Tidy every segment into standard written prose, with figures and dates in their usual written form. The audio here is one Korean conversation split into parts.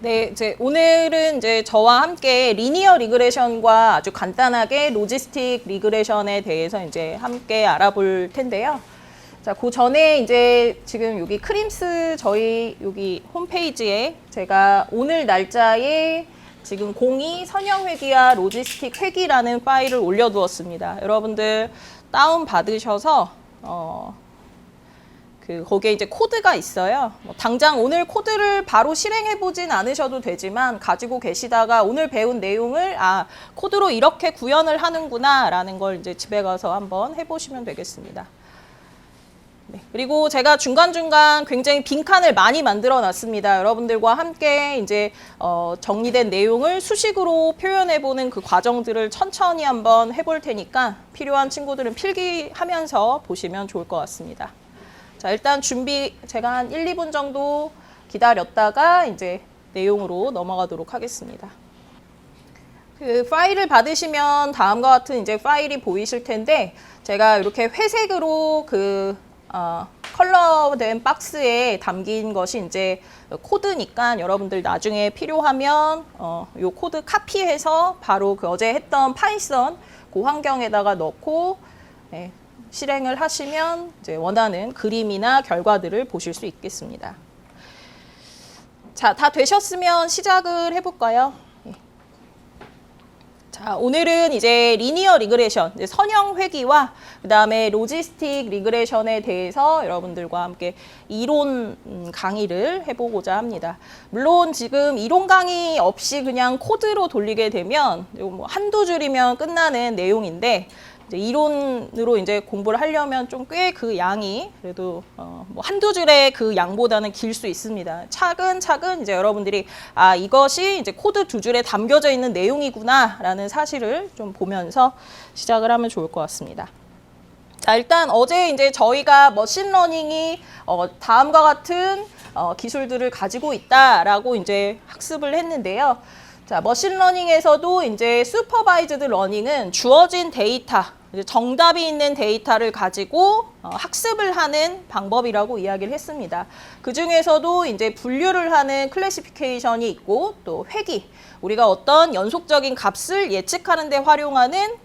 네, 이제 오늘은 이제 저와 함께 리니어 리그레션과 아주 간단하게 로지스틱 리그레션에 대해서 이제 함께 알아볼 텐데요. 자, 그 전에 이제 지금 여기 크림스 저희 여기 홈페이지에 제가 오늘 날짜에 지금 02 선형회기와 로지스틱 회기라는 파일을 올려두었습니다. 여러분들 다운 받으셔서 거기에 이제 코드가 있어요. 당장 오늘 코드를 바로 실행해 보진 않으셔도 되지만 가지고 계시다가 오늘 배운 내용을 코드로 이렇게 구현을 하는구나 라는 걸 이제 집에 가서 한번 해보시면 되겠습니다. 네, 그리고 제가 중간중간 굉장히 빈칸을 많이 만들어 놨습니다. 여러분들과 함께 이제 정리된 내용을 수식으로 표현해 보는 그 과정들을 천천히 한번 해볼 테니까 필요한 친구들은 필기하면서 보시면 좋을 것 같습니다. 자, 일단 제가 한 1, 2분 정도 기다렸다가 이제 내용으로 넘어가도록 하겠습니다. 그 파일을 받으시면 다음과 같은 이제 파일이 보이실 텐데 제가 이렇게 회색으로 컬러된 박스에 담긴 것이 이제 코드니까 여러분들 나중에 필요하면 요 코드 카피해서 바로 그 어제 했던 파이썬 그 환경에다가 넣고 실행을 하시면 이제 원하는 그림이나 결과들을 보실 수 있겠습니다. 자, 다 되셨으면 시작을 해볼까요? 자, 오늘은 이제 리니어 리그레션, 이제 선형 회귀와 그 다음에 로지스틱 리그레션에 대해서 여러분들과 함께 이론 강의를 해보고자 합니다. 물론 지금 이론 강의 없이 그냥 코드로 돌리게 되면 뭐 한두 줄이면 끝나는 내용인데 이제 이론으로 이제 공부를 하려면 좀 꽤 그 양이 그래도 뭐 한두 줄의 그 양보다는 길 수 있습니다. 차근차근 이제 여러분들이 이것이 이제 코드 두 줄에 담겨져 있는 내용이구나라는 사실을 좀 보면서 시작을 하면 좋을 것 같습니다. 자, 일단 어제 이제 저희가 머신러닝이 다음과 같은 기술들을 가지고 있다라고 이제 학습을 했는데요. 자, 머신러닝에서도 이제 슈퍼바이즈드 러닝은 주어진 데이터, 정답이 있는 데이터를 가지고 학습을 하는 방법이라고 이야기를 했습니다. 그 중에서도 이제 분류를 하는 클래시피케이션이 있고 또 회귀, 우리가 어떤 연속적인 값을 예측하는 데 활용하는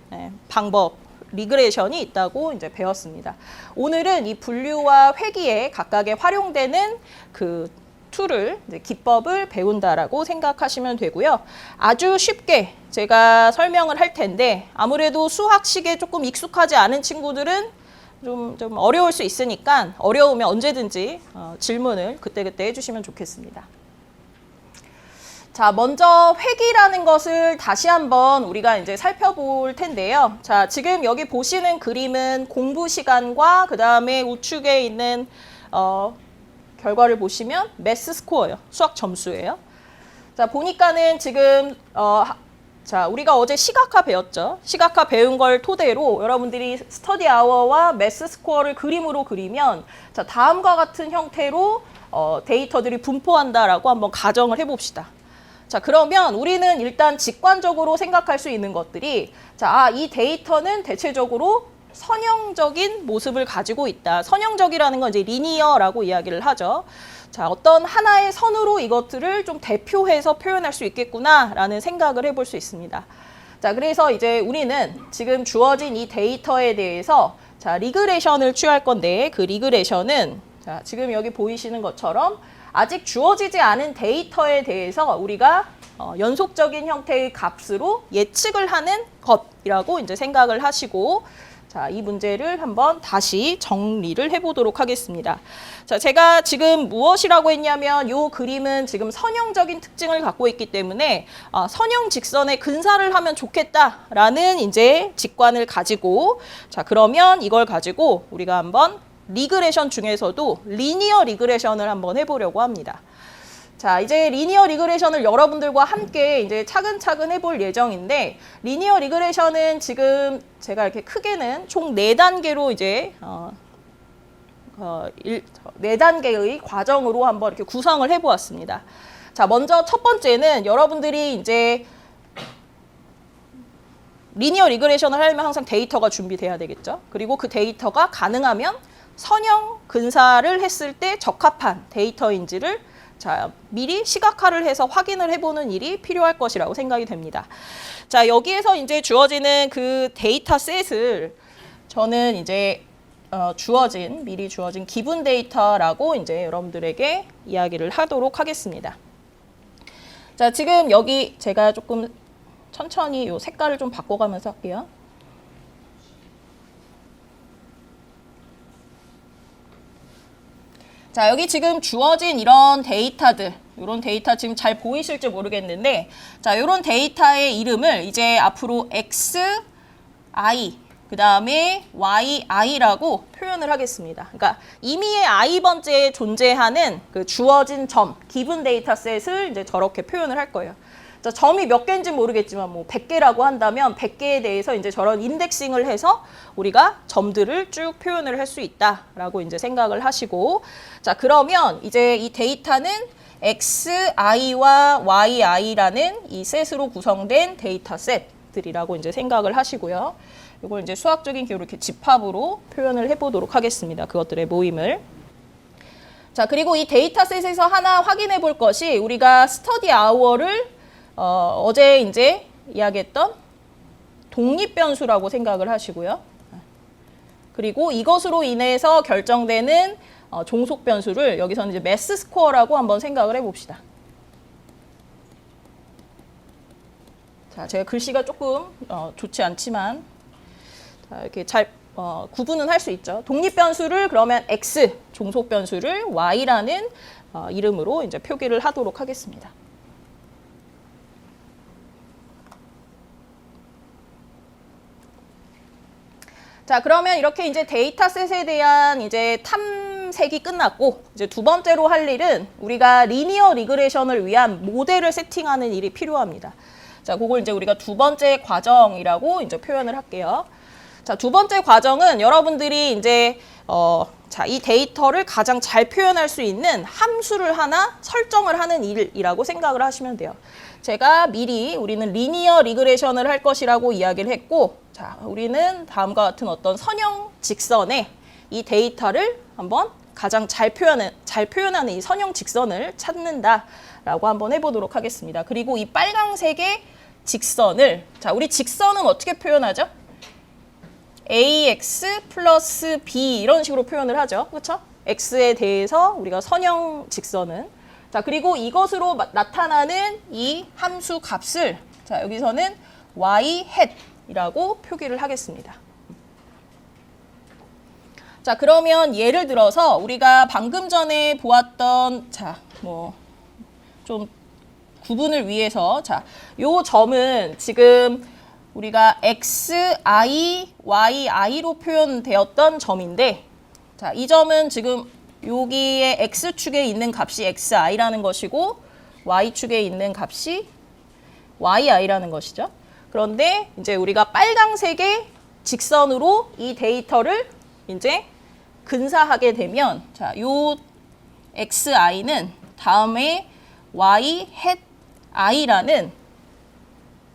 방법, 리그레션이 있다고 이제 배웠습니다. 오늘은 이 분류와 회귀에 각각에 활용되는 그 툴을, 기법을 배운다라고 생각하시면 되고요. 아주 쉽게 제가 설명을 할 텐데 아무래도 수학식에 조금 익숙하지 않은 친구들은 좀 어려울 수 있으니까 어려우면 언제든지 질문을 그때그때 해주시면 좋겠습니다. 자, 먼저 회귀라는 것을 다시 한번 우리가 이제 살펴볼 텐데요. 자, 지금 여기 보시는 그림은 공부 시간과 그 다음에 우측에 있는 결과를 보시면 매스 스코어예요. 수학 점수예요. 자, 보니까는 지금 자, 우리가 어제 시각화 배웠죠. 시각화 배운 걸 토대로 여러분들이 스터디 아워와 매스 스코어를 그림으로 그리면 자, 다음과 같은 형태로 데이터들이 분포한다라고 한번 가정을 해봅시다. 자, 그러면 우리는 일단 직관적으로 생각할 수 있는 것들이 자, 이 데이터는 대체적으로 선형적인 모습을 가지고 있다. 선형적이라는 건 이제 리니어라고 이야기를 하죠. 자, 어떤 하나의 선으로 이것들을 좀 대표해서 표현할 수 있겠구나라는 생각을 해볼 수 있습니다. 자, 그래서 이제 우리는 지금 주어진 이 데이터에 대해서 자, 리그레션을 취할 건데 그 리그레션은 자, 지금 여기 보이시는 것처럼 아직 주어지지 않은 데이터에 대해서 우리가 연속적인 형태의 값으로 예측을 하는 것이라고 이제 생각을 하시고 자, 이 문제를 한번 다시 정리를 해보도록 하겠습니다. 자, 제가 지금 무엇이라고 했냐면 이 그림은 지금 선형적인 특징을 갖고 있기 때문에 선형 직선에 근사를 하면 좋겠다라는 이제 직관을 가지고 자, 그러면 이걸 가지고 우리가 한번 리그레션 중에서도 리니어 리그레션을 한번 해보려고 합니다. 자, 이제 리니어 리그레션을 여러분들과 함께 이제 차근차근 해볼 예정인데 리니어 리그레션은 지금 제가 이렇게 크게는 총 4단계로 이제 4단계의 과정으로 한번 이렇게 구성을 해보았습니다. 자, 먼저 첫 번째는 여러분들이 이제 리니어 리그레션을 하려면 항상 데이터가 준비돼야 되겠죠. 그리고 그 데이터가 가능하면 선형 근사를 했을 때 적합한 데이터인지를 자, 미리 시각화를 해서 확인을 해보는 일이 필요할 것이라고 생각이 됩니다. 자, 여기에서 이제 주어지는 그 데이터 셋을 저는 이제 미리 주어진 기분 데이터라고 이제 여러분들에게 이야기를 하도록 하겠습니다. 자, 지금 여기 제가 조금 천천히 요 색깔을 좀 바꿔가면서 할게요. 자, 여기 지금 주어진 이런 데이터들, 이런 데이터 지금 잘 보이실지 모르겠는데, 자, 이런 데이터의 이름을 이제 앞으로 x, i, 그 다음에 y, i라고 표현을 하겠습니다. 그러니까 이미의 i번째에 존재하는 그 주어진 점, 기분 데이터셋을 이제 저렇게 표현을 할 거예요. 자, 점이 몇 개인지 모르겠지만 뭐 100개라고 한다면 100개에 대해서 이제 저런 인덱싱을 해서 우리가 점들을 쭉 표현을 할 수 있다라고 이제 생각을 하시고, 자, 그러면 이제 이 데이터는 x, i와 y, i라는 이 셋으로 구성된 데이터 셋들이라고 이제 생각을 하시고요. 이걸 이제 수학적인 기호로 이렇게 집합으로 표현을 해보도록 하겠습니다. 그것들의 모임을. 자, 그리고 이 데이터셋에서 하나 확인해 볼 것이 우리가 스터디 아워를 어제 이제 이야기했던 독립변수라고 생각을 하시고요. 그리고 이것으로 인해서 결정되는 종속변수를 여기서는 이제 매스 스코어라고 한번 생각을 해봅시다. 자, 제가 글씨가 조금 좋지 않지만 자, 이렇게 잘 구분은 할 수 있죠. 독립변수를 그러면 x, 종속변수를 y라는 이름으로 이제 표기를 하도록 하겠습니다. 자, 그러면 이렇게 이제 데이터셋에 대한 이제 탐색이 끝났고, 이제 두 번째로 할 일은 우리가 리니어 리그레션을 위한 모델을 세팅하는 일이 필요합니다. 자, 그걸 이제 우리가 두 번째 과정이라고 이제 표현을 할게요. 자, 두 번째 과정은 여러분들이 이제 자, 이 데이터를 가장 잘 표현할 수 있는 함수를 하나 설정을 하는 일이라고 생각을 하시면 돼요. 제가 미리 우리는 리니어 리그레션을 할 것이라고 이야기를 했고, 자, 우리는 다음과 같은 어떤 선형 직선에 이 데이터를 한번 가장 잘 표현하는 이 선형 직선을 찾는다라고 한번 해보도록 하겠습니다. 그리고 이 빨강색의 직선을, 자, 우리 직선은 어떻게 표현하죠? ax 플러스 b 이런 식으로 표현을 하죠. 그렇죠? x에 대해서 우리가 선형 직선은, 자, 그리고 이것으로 나타나는 이 함수 값을, 자, 여기서는 y hat이라고 표기를 하겠습니다. 자, 그러면 예를 들어서 우리가 방금 전에 보았던, 자, 뭐 좀 구분을 위해서, 자, 요 점은 지금 우리가 x, i, y, i로 표현되었던 점인데, 자, 이 점은 지금 여기에 x축에 있는 값이 xi라는 것이고 y축에 있는 값이 yi라는 것이죠. 그런데 이제 우리가 빨강색의 직선으로 이 데이터를 이제 근사하게 되면, 자, 요 xi는 다음에 y hat i라는,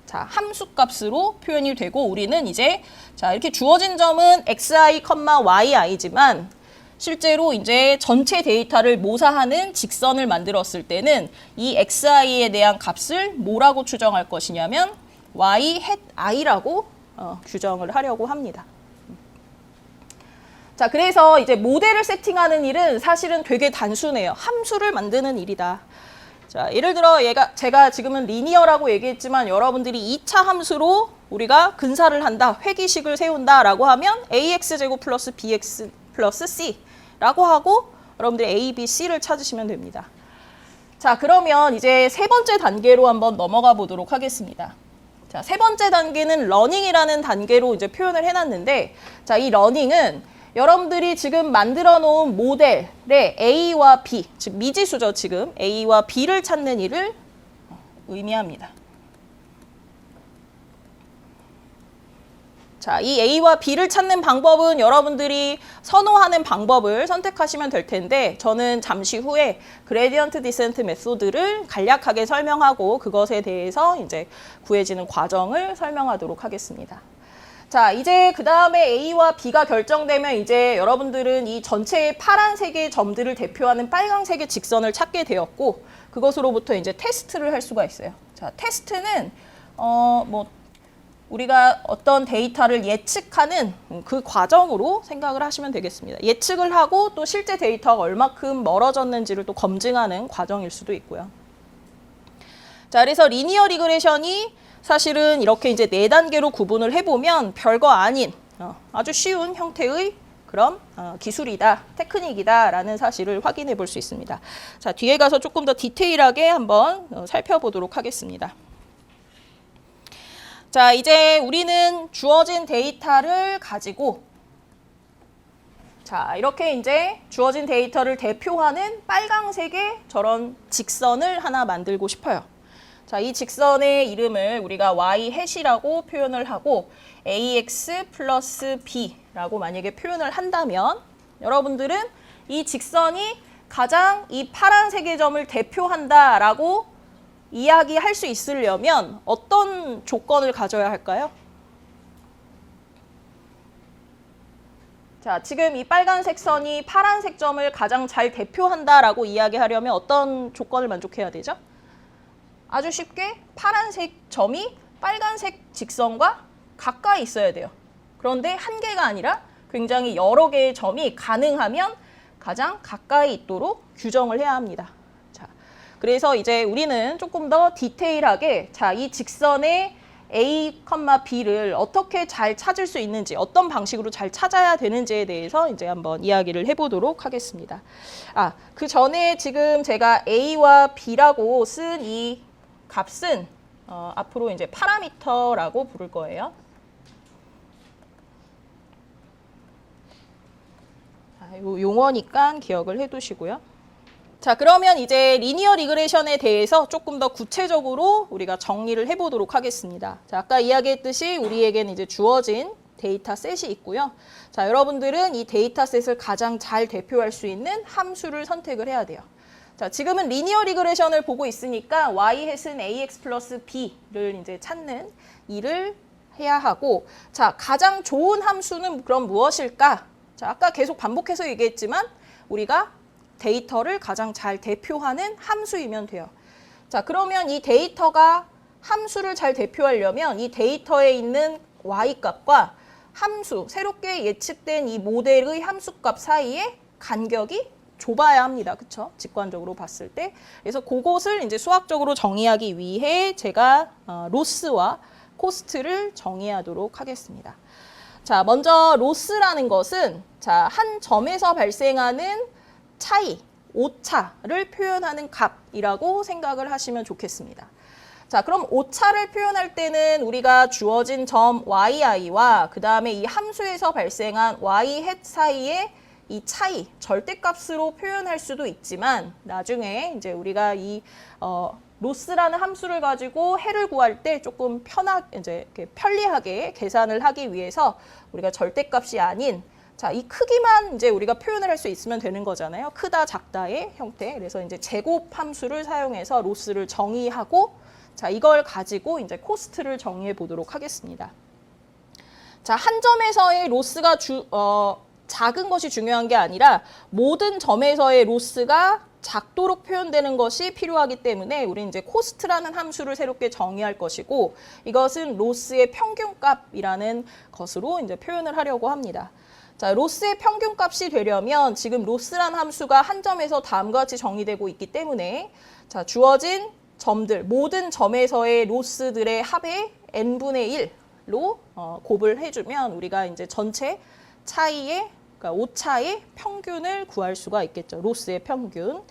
자, 함수값으로 표현이 되고, 우리는 이제, 자, 이렇게 주어진 점은 xi, yi지만 실제로 이제 전체 데이터를 모사하는 직선을 만들었을 때는 이 xi에 대한 값을 뭐라고 추정할 것이냐면 y hat i라고 규정을 하려고 합니다. 자, 그래서 이제 모델을 세팅하는 일은 사실은 되게 단순해요. 함수를 만드는 일이다. 자, 예를 들어 제가 지금은 리니어라고 얘기했지만 여러분들이 2차 함수로 우리가 근사를 한다, 회귀식을 세운다라고 하면 ax제곱 플러스 bx 플러스 c라고 하고 여러분들이 a, b, c를 찾으시면 됩니다. 자, 그러면 이제 세 번째 단계로 한번 넘어가 보도록 하겠습니다. 자, 세 번째 단계는 러닝이라는 단계로 이제 표현을 해놨는데, 자, 이 러닝은 여러분들이 지금 만들어 놓은 모델의 A와 B, 즉 미지수죠. 지금 A와 B를 찾는 일을 의미합니다. 자, 이 A와 B를 찾는 방법은 여러분들이 선호하는 방법을 선택하시면 될 텐데, 저는 잠시 후에 그레디언트 디센트 메소드를 간략하게 설명하고 그것에 대해서 이제 구해지는 과정을 설명하도록 하겠습니다. 자, 이제 그 다음에 A와 B가 결정되면 이제 여러분들은 이 전체의 파란색의 점들을 대표하는 빨강색의 직선을 찾게 되었고, 그것으로부터 이제 테스트를 할 수가 있어요. 자, 테스트는 우리가 어떤 데이터를 예측하는 그 과정으로 생각을 하시면 되겠습니다. 예측을 하고 또 실제 데이터가 얼마큼 멀어졌는지를 또 검증하는 과정일 수도 있고요. 자, 그래서 리니어 리그레션이 사실은 이렇게 이제 4단계로 구분을 해보면 별거 아닌 아주 쉬운 형태의 그런 기술이다, 테크닉이다라는 사실을 확인해 볼 수 있습니다. 자, 뒤에 가서 조금 더 디테일하게 한번 살펴보도록 하겠습니다. 자, 이제 우리는 주어진 데이터를 가지고 자, 이렇게 이제 주어진 데이터를 대표하는 빨강색의 저런 직선을 하나 만들고 싶어요. 자, 이 직선의 이름을 우리가 y-이라고 표현을 하고 ax 플러스 b라고 만약에 표현을 한다면 여러분들은 이 직선이 가장 이 파란색의 점을 대표한다라고 이야기할 수 있으려면 어떤 조건을 가져야 할까요? 자, 지금 이 빨간색 선이 파란색 점을 가장 잘 대표한다라고 이야기하려면 어떤 조건을 만족해야 되죠? 아주 쉽게 파란색 점이 빨간색 직선과 가까이 있어야 돼요. 그런데 한 개가 아니라 굉장히 여러 개의 점이 가능하면 가장 가까이 있도록 규정을 해야 합니다. 자, 그래서 이제 우리는 조금 더 디테일하게 자, 이 직선의 A, B를 어떻게 잘 찾을 수 있는지, 어떤 방식으로 잘 찾아야 되는지에 대해서 이제 한번 이야기를 해보도록 하겠습니다. 아, 그 전에 지금 제가 A와 B라고 쓴 이 값은 앞으로 이제 파라미터라고 부를 거예요. 이 용어니까 기억을 해두시고요. 자, 그러면 이제 리니어 리그레션에 대해서 조금 더 구체적으로 우리가 정리를 해보도록 하겠습니다. 자, 아까 이야기했듯이 우리에게는 이제 주어진 데이터셋이 있고요. 자, 여러분들은 이 데이터셋을 가장 잘 대표할 수 있는 함수를 선택을 해야 돼요. 자, 지금은 리니어 리그레션을 보고 있으니까 y-은 ax 플러스 b를 이제 찾는 일을 해야 하고, 자, 가장 좋은 함수는 그럼 무엇일까? 자, 아까 계속 반복해서 얘기했지만 우리가 데이터를 가장 잘 대표하는 함수이면 돼요. 자, 그러면 이 데이터가 함수를 잘 대표하려면 이 데이터에 있는 y값과 함수, 새롭게 예측된 이 모델의 함수값 사이에 간격이 좁아야 합니다. 그쵸? 직관적으로 봤을 때. 그래서 그것을 이제 수학적으로 정의하기 위해 제가 로스와 코스트를 정의하도록 하겠습니다. 자, 먼저 로스라는 것은 자, 한 점에서 발생하는 차이, 오차를 표현하는 값이라고 생각을 하시면 좋겠습니다. 자, 그럼 오차를 표현할 때는 우리가 주어진 점 yi와 그 다음에 이 함수에서 발생한 y hat 사이에 이 차이, 절대값으로 표현할 수도 있지만 나중에 이제 우리가 이 로스라는 함수를 가지고 해를 구할 때 조금 이제 이렇게 편리하게 계산을 하기 위해서 우리가 절대값이 아닌 자, 이 크기만 이제 우리가 표현을 할 수 있으면 되는 거잖아요. 크다, 작다의 형태. 그래서 이제 제곱 함수를 사용해서 로스를 정의하고 자, 이걸 가지고 이제 코스트를 정의해 보도록 하겠습니다. 자, 한 점에서의 로스가 작은 것이 중요한 게 아니라 모든 점에서의 로스가 작도록 표현되는 것이 필요하기 때문에 우리는 이제 코스트라는 함수를 새롭게 정의할 것이고 이것은 로스의 평균값이라는 것으로 이제 표현을 하려고 합니다. 자, 로스의 평균값이 되려면 지금 로스라는 함수가 한 점에서 다음과 같이 정의되고 있기 때문에 자, 주어진 점들, 모든 점에서의 로스들의 합의 n분의 1로 곱을 해주면 우리가 이제 전체 차이의 그러니까 오차의 평균을 구할 수가 있겠죠. 로스의 평균.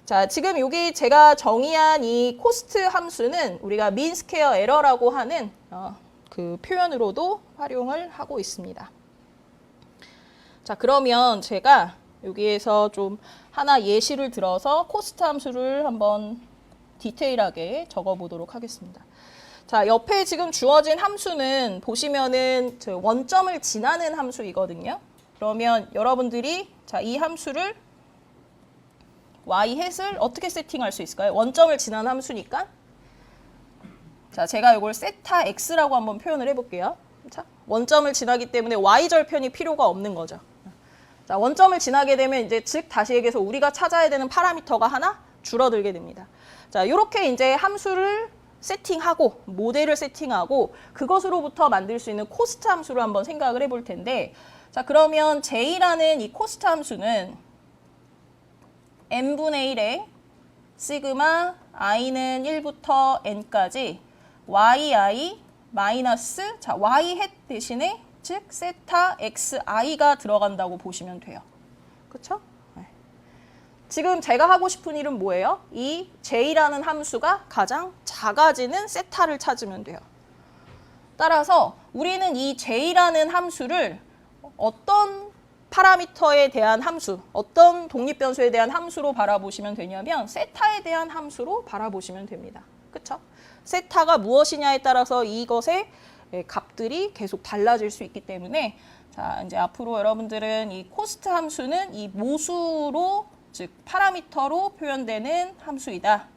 자, 지금 여기 제가 정의한 이 코스트 함수는 우리가 민 스퀘어 에러라고 하는 그 표현으로도 활용을 하고 있습니다. 자, 그러면 제가 여기에서 좀 하나 예시를 들어서 코스트 함수를 한번 디테일하게 적어 보도록 하겠습니다. 자, 옆에 지금 주어진 함수는 보시면은 원점을 지나는 함수이거든요. 그러면 여러분들이 자, 이 함수를 y-hat을 어떻게 세팅할 수 있을까요? 원점을 지나는 함수니까 자, 제가 이걸 세타 x라고 한번 표현을 해볼게요. 자, 원점을 지나기 때문에 y절편이 필요가 없는 거죠. 자, 원점을 지나게 되면 이제 즉 다시 얘기해서 우리가 찾아야 되는 파라미터가 하나 줄어들게 됩니다. 자, 이렇게 이제 함수를 세팅하고 모델을 세팅하고 그것으로부터 만들 수 있는 코스트 함수를 한번 생각을 해볼 텐데, 자, 그러면 J라는 이 코스트 함수는 n분의 1에 시그마 i는 1부터 n까지 yi 마이너스 자 y 햇 대신에 즉 세타 xi가 들어간다고 보시면 돼요. 그렇죠? 네. 지금 제가 하고 싶은 일은 뭐예요? 이 j라는 함수가 가장 작아지는 세타를 찾으면 돼요. 따라서 우리는 이 j라는 함수를 어떤 파라미터에 대한 함수, 어떤 독립변수에 대한 함수로 바라보시면 되냐면 세타에 대한 함수로 바라보시면 됩니다. 그렇죠? 세타가 무엇이냐에 따라서 이것의 값들이 계속 달라질 수 있기 때문에 자, 이제 앞으로 여러분들은 이 코스트 함수는 이 모수로 즉 파라미터로 표현되는 함수이다.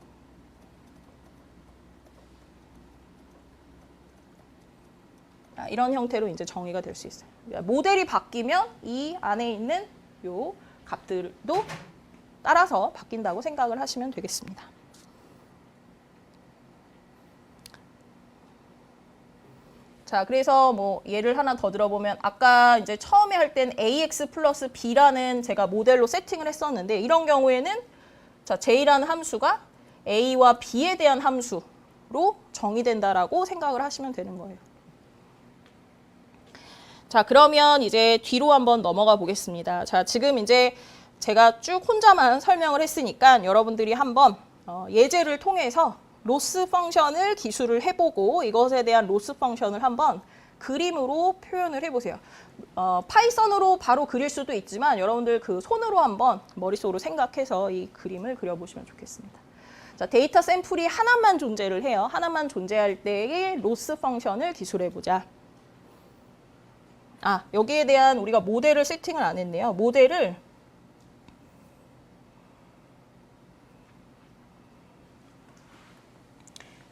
이런 형태로 이제 정의가 될 수 있어요. 모델이 바뀌면 이 안에 있는 요 값들도 따라서 바뀐다고 생각을 하시면 되겠습니다. 자, 그래서 뭐 예를 하나 더 들어보면 아까 이제 처음에 할 땐 ax 플러스 b라는 제가 모델로 세팅을 했었는데 이런 경우에는 자, j라는 함수가 a와 b에 대한 함수로 정의된다라고 생각을 하시면 되는 거예요. 자, 그러면 이제 뒤로 한번 넘어가 보겠습니다. 자, 지금 이제 제가 쭉 혼자만 설명을 했으니까 여러분들이 한번 예제를 통해서 로스 펑션을 기술을 해보고 이것에 대한 로스 펑션을 한번 그림으로 표현을 해보세요. 파이썬으로 바로 그릴 수도 있지만 여러분들 그 손으로 한번 머릿속으로 생각해서 이 그림을 그려보시면 좋겠습니다. 자, 데이터 샘플이 하나만 존재를 해요. 하나만 존재할 때의 로스 펑션을 기술해보자. 아, 여기에 대한 우리가 모델을 세팅을 안 했네요. 모델을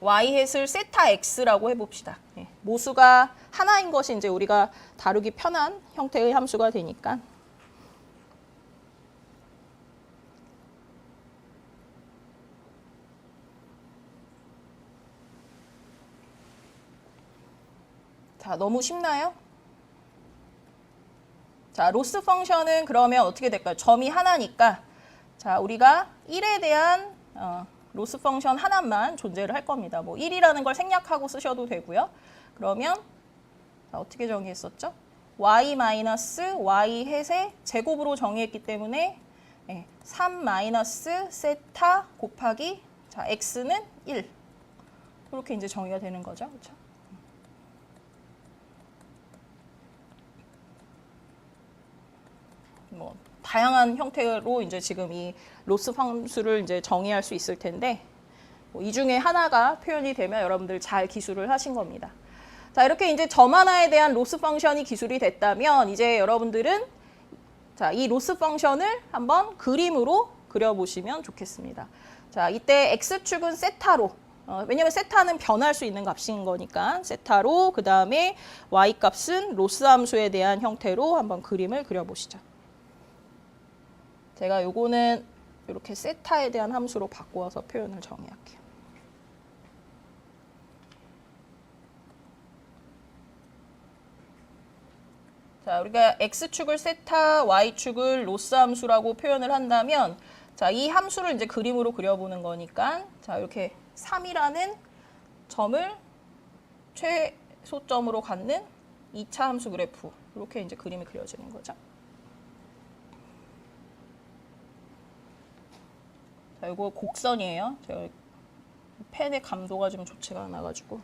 y햇을 세타 x라고 해봅시다. 네, 모수가 하나인 것이 이제 우리가 다루기 편한 형태의 함수가 되니까. 자, 너무 쉽나요? 자, 로스 펑션은 그러면 어떻게 될까요? 점이 하나니까 자, 우리가 1에 대한 로스 펑션 하나만 존재를 할 겁니다. 뭐 1이라는 걸 생략하고 쓰셔도 되고요. 그러면 자, 어떻게 정의했었죠? y 마이너스 y 햇의 제곱으로 정의했기 때문에 3 마이너스 세타 곱하기 자, x는 1 이렇게 이제 정의가 되는 거죠. 그렇죠? 뭐 다양한 형태로 이제 지금 이 로스 함수를 이제 정의할 수 있을 텐데 뭐 이 중에 하나가 표현이 되면 여러분들 잘 기술을 하신 겁니다. 자, 이렇게 이제 점 하나에 대한 로스 펑션이 기술이 됐다면 이제 여러분들은 자, 이 로스 펑션을 한번 그림으로 그려보시면 좋겠습니다. 자, 이때 x축은 세타로 왜냐면 세타는 변할 수 있는 값인 거니까 세타로 그 다음에 y값은 로스 함수에 대한 형태로 한번 그림을 그려보시죠. 제가 요거는 이렇게 세타에 대한 함수로 바꾸어서 표현을 정의할게요. 자, 우리가 x축을 세타, y축을 로스 함수라고 표현을 한다면 자, 이 함수를 이제 그림으로 그려보는 거니까 자, 이렇게 3이라는 점을 최소점으로 갖는 2차 함수 그래프 이렇게 이제 그림이 그려지는 거죠. 자, 이거 곡선이에요. 제가 펜의 감도가 좀 좋지가 않아가지고.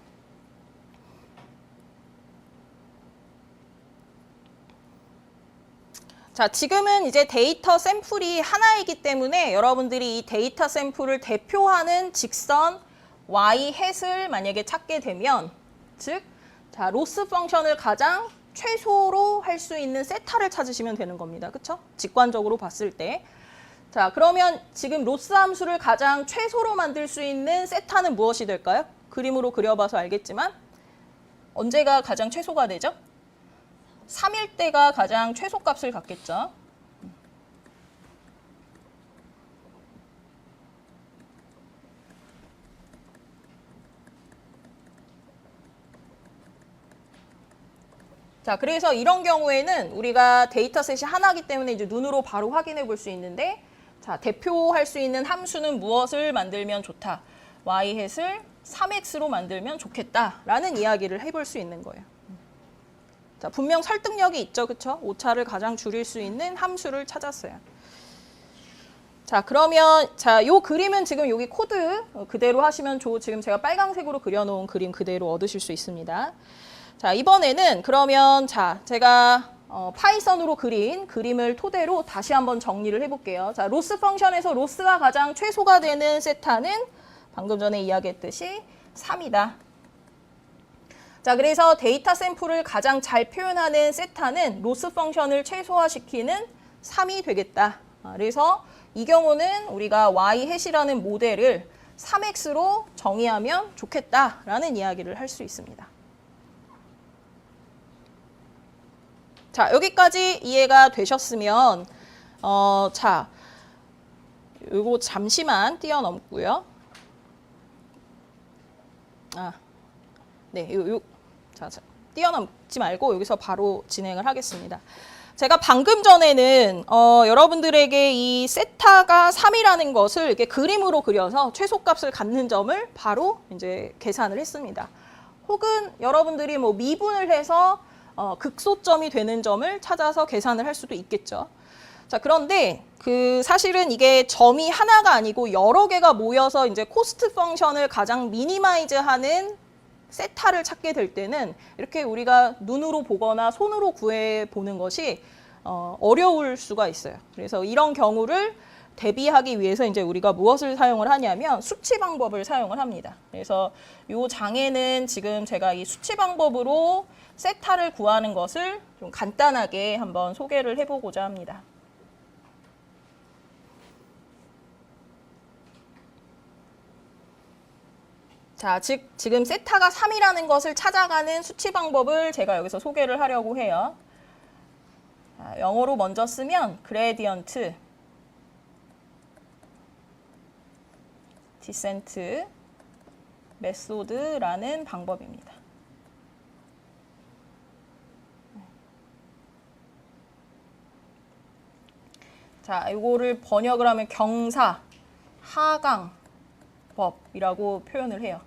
자, 지금은 이제 데이터 샘플이 하나이기 때문에 여러분들이 이 데이터 샘플을 대표하는 직선 y 햇을 만약에 찾게 되면 즉, 자, 로스 펑션을 가장 최소로 할 수 있는 세타를 찾으시면 되는 겁니다. 그렇죠? 직관적으로 봤을 때. 자, 그러면 지금 로스 함수를 가장 최소로 만들 수 있는 세타는 무엇이 될까요? 그림으로 그려봐서 알겠지만 언제가 가장 최소가 되죠? 3일 때가 가장 최소값을 갖겠죠. 자, 그래서 이런 경우에는 우리가 데이터셋이 하나이기 때문에 이제 눈으로 바로 확인해 볼 수 있는데, 자, 대표할 수 있는 함수는 무엇을 만들면 좋다. y햇을 3x로 만들면 좋겠다라는 이야기를 해볼 수 있는 거예요. 자, 분명 설득력이 있죠, 그렇죠? 오차를 가장 줄일 수 있는 함수를 찾았어요. 자, 그러면 자, 요 그림은 지금 여기 코드 그대로 하시면 지금 제가 빨강색으로 그려놓은 그림 그대로 얻으실 수 있습니다. 자, 이번에는 그러면 자, 제가 파이썬으로 그린 그림을 토대로 다시 한번 정리를 해볼게요. 자, 로스 펑션에서 로스가 가장 최소가 되는 세타는 방금 전에 이야기했듯이 3이다. 자, 그래서 데이터 샘플을 가장 잘 표현하는 세타는 로스 펑션을 최소화시키는 3이 되겠다. 그래서 이 경우는 우리가 y햇이라는 모델을 3x로 정의하면 좋겠다라는 이야기를 할 수 있습니다. 자, 여기까지 이해가 되셨으면 자, 요거 잠시만 뛰어넘고요. 네, 자, 뛰어넘지 말고 여기서 바로 진행을 하겠습니다. 제가 방금 전에는 여러분들에게 이 세타가 3이라는 것을 이렇게 그림으로 그려서 최소값을 갖는 점을 바로 이제 계산을 했습니다. 혹은 여러분들이 뭐 미분을 해서 극소점이 되는 점을 찾아서 계산을 할 수도 있겠죠. 자, 그런데 사실은 이게 점이 하나가 아니고 여러 개가 모여서 이제 코스트 펑션을 가장 미니마이즈하는 세타를 찾게 될 때는 이렇게 우리가 눈으로 보거나 손으로 구해 보는 것이 어려울 수가 있어요. 그래서 이런 경우를 대비하기 위해서 이제 우리가 무엇을 사용을 하냐면 수치 방법을 사용을 합니다. 그래서 이 장에는 지금 제가 이 수치 방법으로 세타를 구하는 것을 좀 간단하게 한번 소개를 해보고자 합니다. 자, 즉 지금 세타가 3이라는 것을 찾아가는 수치 방법을 제가 여기서 소개를 하려고 해요. 자, 영어로 먼저 쓰면 그레디언트, 디센트 메소드라는 방법입니다. 자, 이거를 번역을 하면 경사, 하강 법이라고 표현을 해요.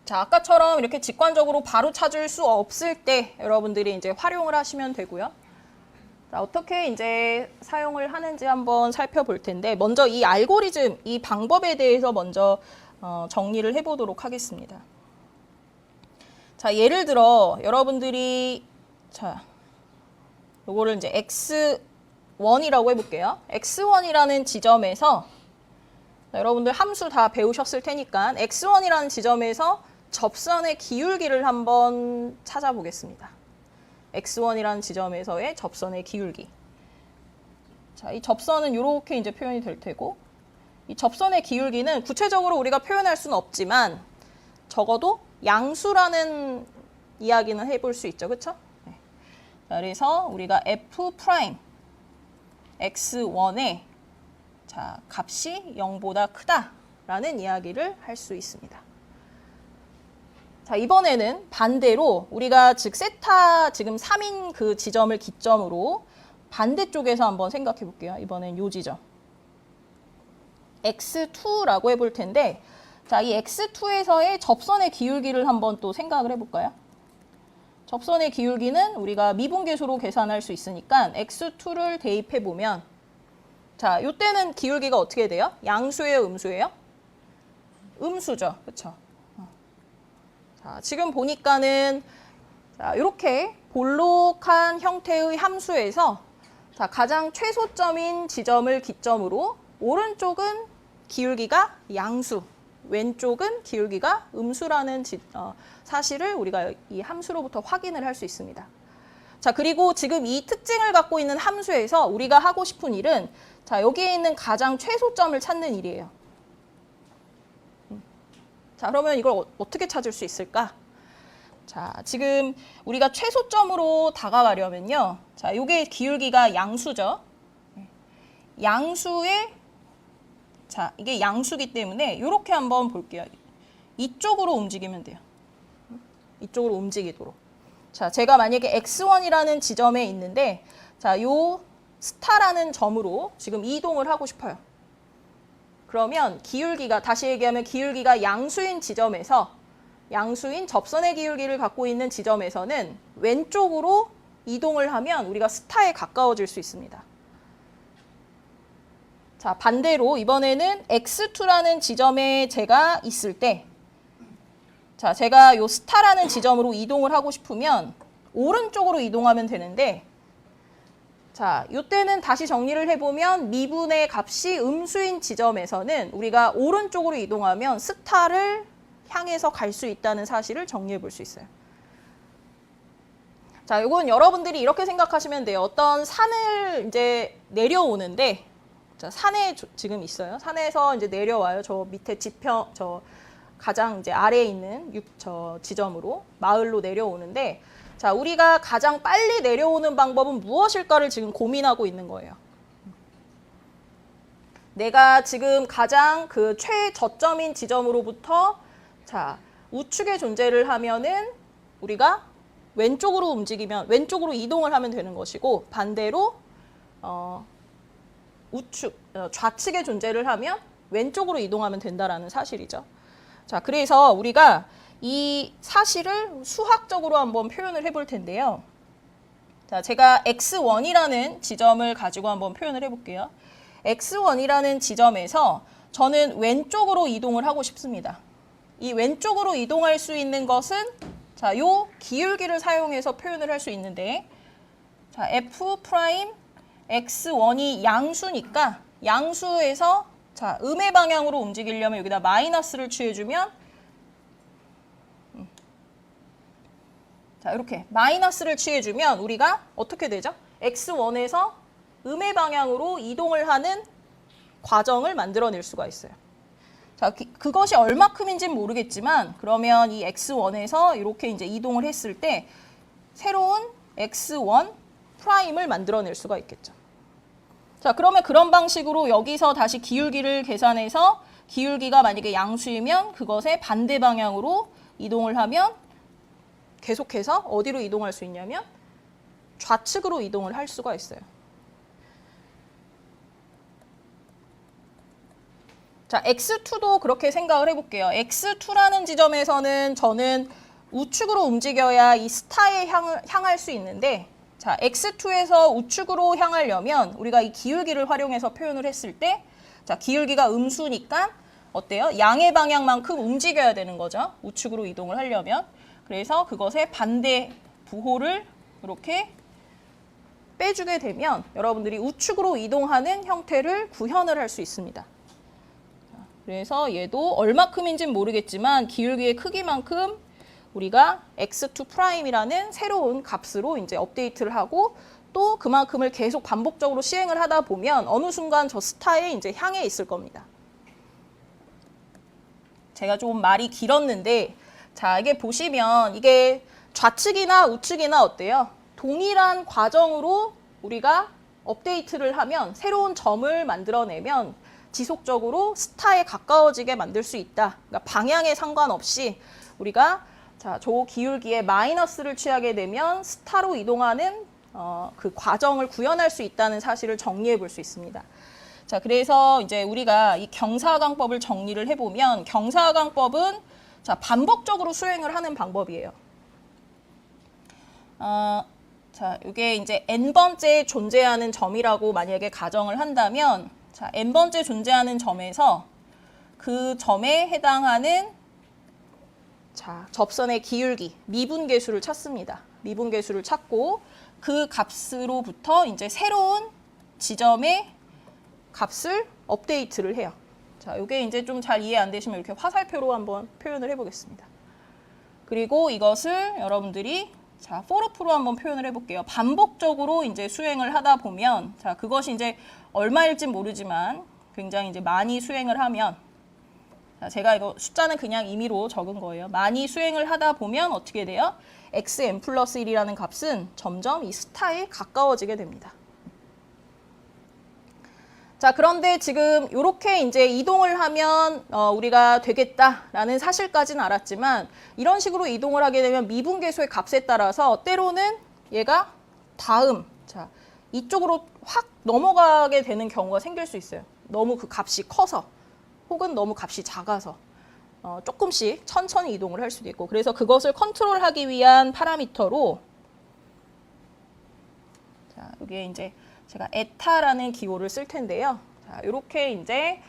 자, 아까처럼 이렇게 직관적으로 바로 찾을 수 없을 때 여러분들이 이제 활용을 하시면 되고요. 자, 어떻게 이제 사용을 하는지 한번 살펴볼 텐데, 먼저 이 알고리즘, 이 방법에 대해서 먼저 정리를 해보도록 하겠습니다. 자, 예를 들어 여러분들이 자, 요거를 이제 x1이라고 해볼게요. x1이라는 지점에서 자, 여러분들 함수 다 배우셨을 테니까 x1이라는 지점에서 접선의 기울기를 한번 찾아보겠습니다. x1이라는 지점에서의 접선의 기울기. 자, 이 접선은 이렇게 이제 표현이 될 테고, 이 접선의 기울기는 구체적으로 우리가 표현할 수는 없지만 적어도 양수라는 이야기는 해볼 수 있죠, 그렇죠? 네. 자, 그래서 우리가 f 프라임 x1의 자, 값이 0보다 크다라는 이야기를 할 수 있습니다. 자, 이번에는 반대로 우리가 즉 세타 지금 3인 그 지점을 기점으로 반대쪽에서 한번 생각해 볼게요. 이번엔 요 지점. x2라고 해볼 텐데, 자, 이 x2에서의 접선의 기울기를 한번 또 생각을 해볼까요? 접선의 기울기는 우리가 미분계수로 계산할 수 있으니까 x2를 대입해 보면, 자, 이때는 기울기가 어떻게 돼요? 양수예요, 음수예요? 음수죠, 그렇죠? 자, 지금 보니까는 자, 이렇게 볼록한 형태의 함수에서 자, 가장 최소점인 지점을 기점으로 오른쪽은 기울기가 양수, 왼쪽은 기울기가 음수라는 사실을 우리가 이 함수로부터 확인을 할 수 있습니다. 자, 그리고 지금 이 특징을 갖고 있는 함수에서 우리가 하고 싶은 일은 자, 여기에 있는 가장 최소점을 찾는 일이에요. 자, 그러면 이걸 어떻게 찾을 수 있을까? 자, 지금 우리가 최소점으로 다가가려면요. 자, 요게 기울기가 양수죠. 양수의 자, 이게 양수기 때문에 이렇게 한번 볼게요. 이쪽으로 움직이면 돼요. 이쪽으로 움직이도록. 자, 제가 만약에 x1이라는 지점에 있는데 자, 요 스타라는 점으로 지금 이동을 하고 싶어요. 그러면 기울기가 다시 얘기하면 기울기가 양수인 지점에서 양수인 접선의 기울기를 갖고 있는 지점에서는 왼쪽으로 이동을 하면 우리가 스타에 가까워질 수 있습니다. 자, 반대로 이번에는 x2라는 지점에 제가 있을 때 자, 제가 요 스타라는 지점으로 이동을 하고 싶으면 오른쪽으로 이동하면 되는데 자, 이때는 다시 정리를 해보면 미분의 값이 음수인 지점에서는 우리가 오른쪽으로 이동하면 스타를 향해서 갈 수 있다는 사실을 정리해 볼 수 있어요. 자, 이건 여러분들이 이렇게 생각하시면 돼요. 어떤 산을 이제 내려오는데 자, 산에 지금 있어요. 산에서 이제 내려와요. 저 밑에 지평, 저 가장 이제 아래에 있는 저 지점으로 마을로 내려오는데 자, 우리가 가장 빨리 내려오는 방법은 무엇일까를 지금 고민하고 있는 거예요. 내가 지금 가장 그 최저점인 지점으로부터 자, 우측의 존재를 하면은 우리가 왼쪽으로 움직이면 왼쪽으로 이동을 하면 되는 것이고 반대로 좌측의 존재를 하면 왼쪽으로 이동하면 된다라는 사실이죠. 자, 그래서 우리가 이 사실을 수학적으로 한번 표현을 해볼 텐데요. 자, 제가 x1이라는 지점을 가지고 한번 표현을 해볼게요. x1이라는 지점에서 저는 왼쪽으로 이동을 하고 싶습니다. 이 왼쪽으로 이동할 수 있는 것은 자, 요 기울기를 사용해서 표현을 할 수 있는데 자, f 프라임 x1이 양수니까 양수에서 자, 음의 방향으로 움직이려면 여기다 마이너스를 취해주면 자, 이렇게 마이너스를 취해주면 우리가 어떻게 되죠? x1에서 음의 방향으로 이동을 하는 과정을 만들어낼 수가 있어요. 자, 그것이 얼마큼인지는 모르겠지만 그러면 이 x1에서 이렇게 이제 이동을 했을 때 새로운 x1 프라임을 만들어낼 수가 있겠죠. 자, 그러면 그런 방식으로 여기서 다시 기울기를 계산해서 기울기가 만약에 양수이면 그것의 반대 방향으로 이동을 하면 계속해서 어디로 이동할 수 있냐면 좌측으로 이동을 할 수가 있어요. 자, x2도 그렇게 생각을 해볼게요. x2라는 지점에서는 저는 우측으로 움직여야 이 스타에 향할 수 있는데 자, x2에서 우측으로 향하려면 우리가 이 기울기를 활용해서 표현을 했을 때 자, 기울기가 음수니까 어때요? 양의 방향만큼 움직여야 되는 거죠. 우측으로 이동을 하려면. 그래서 그것의 반대 부호를 이렇게 빼주게 되면 여러분들이 우측으로 이동하는 형태를 구현을 할 수 있습니다. 그래서 얘도 얼마큼인지는 모르겠지만 기울기의 크기만큼 우리가 x2'이라는 새로운 값으로 이제 업데이트를 하고 또 그만큼을 계속 반복적으로 시행을 하다 보면 어느 순간 저 스타에 이제 향해 있을 겁니다. 제가 좀 말이 길었는데 자, 이게 보시면 이게 좌측이나 우측이나 어때요? 동일한 과정으로 우리가 업데이트를 하면 새로운 점을 만들어내면 지속적으로 스타에 가까워지게 만들 수 있다. 그러니까 방향에 상관없이 우리가 자, 저 기울기에 마이너스를 취하게 되면 스타로 이동하는 그 과정을 구현할 수 있다는 사실을 정리해 볼 수 있습니다. 자, 그래서 이제 우리가 이 경사각광법을 정리를 해보면 경사각광법은 자, 반복적으로 수행을 하는 방법이에요. 자, 이게 이제 n번째 존재하는 점이라고 만약에 가정을 한다면 자, n번째 존재하는 점에서 그 점에 해당하는 자, 접선의 기울기, 미분계수를 찾습니다. 미분계수를 찾고 그 값으로부터 이제 새로운 지점의 값을 업데이트를 해요. 자, 이게 이제 좀 잘 이해 안 되시면 이렇게 화살표로 한번 표현을 해보겠습니다. 그리고 이것을 여러분들이 자, forup로 한번 표현을 해볼게요. 반복적으로 이제 수행을 하다 보면, 자, 그것이 이제 얼마일진 모르지만 굉장히 이제 많이 수행을 하면, 자, 제가 이거 숫자는 그냥 임의로 적은 거예요. 많이 수행을 하다 보면 어떻게 돼요? xn 플러스 1이라는 값은 점점 이 스타에 가까워지게 됩니다. 자, 그런데 지금 이렇게 이제 이동을 하면 우리가 되겠다라는 사실까지는 알았지만 이런 식으로 이동을 하게 되면 미분계수의 값에 따라서 때로는 얘가 다음, 자, 이쪽으로 확 넘어가게 되는 경우가 생길 수 있어요. 너무 그 값이 커서 혹은 너무 값이 작아서 조금씩 천천히 이동을 할 수도 있고, 그래서 그것을 컨트롤하기 위한 파라미터로, 자, 여기에 이제 제가 에타라는 기호를 쓸 텐데요. 자, 이렇게 이제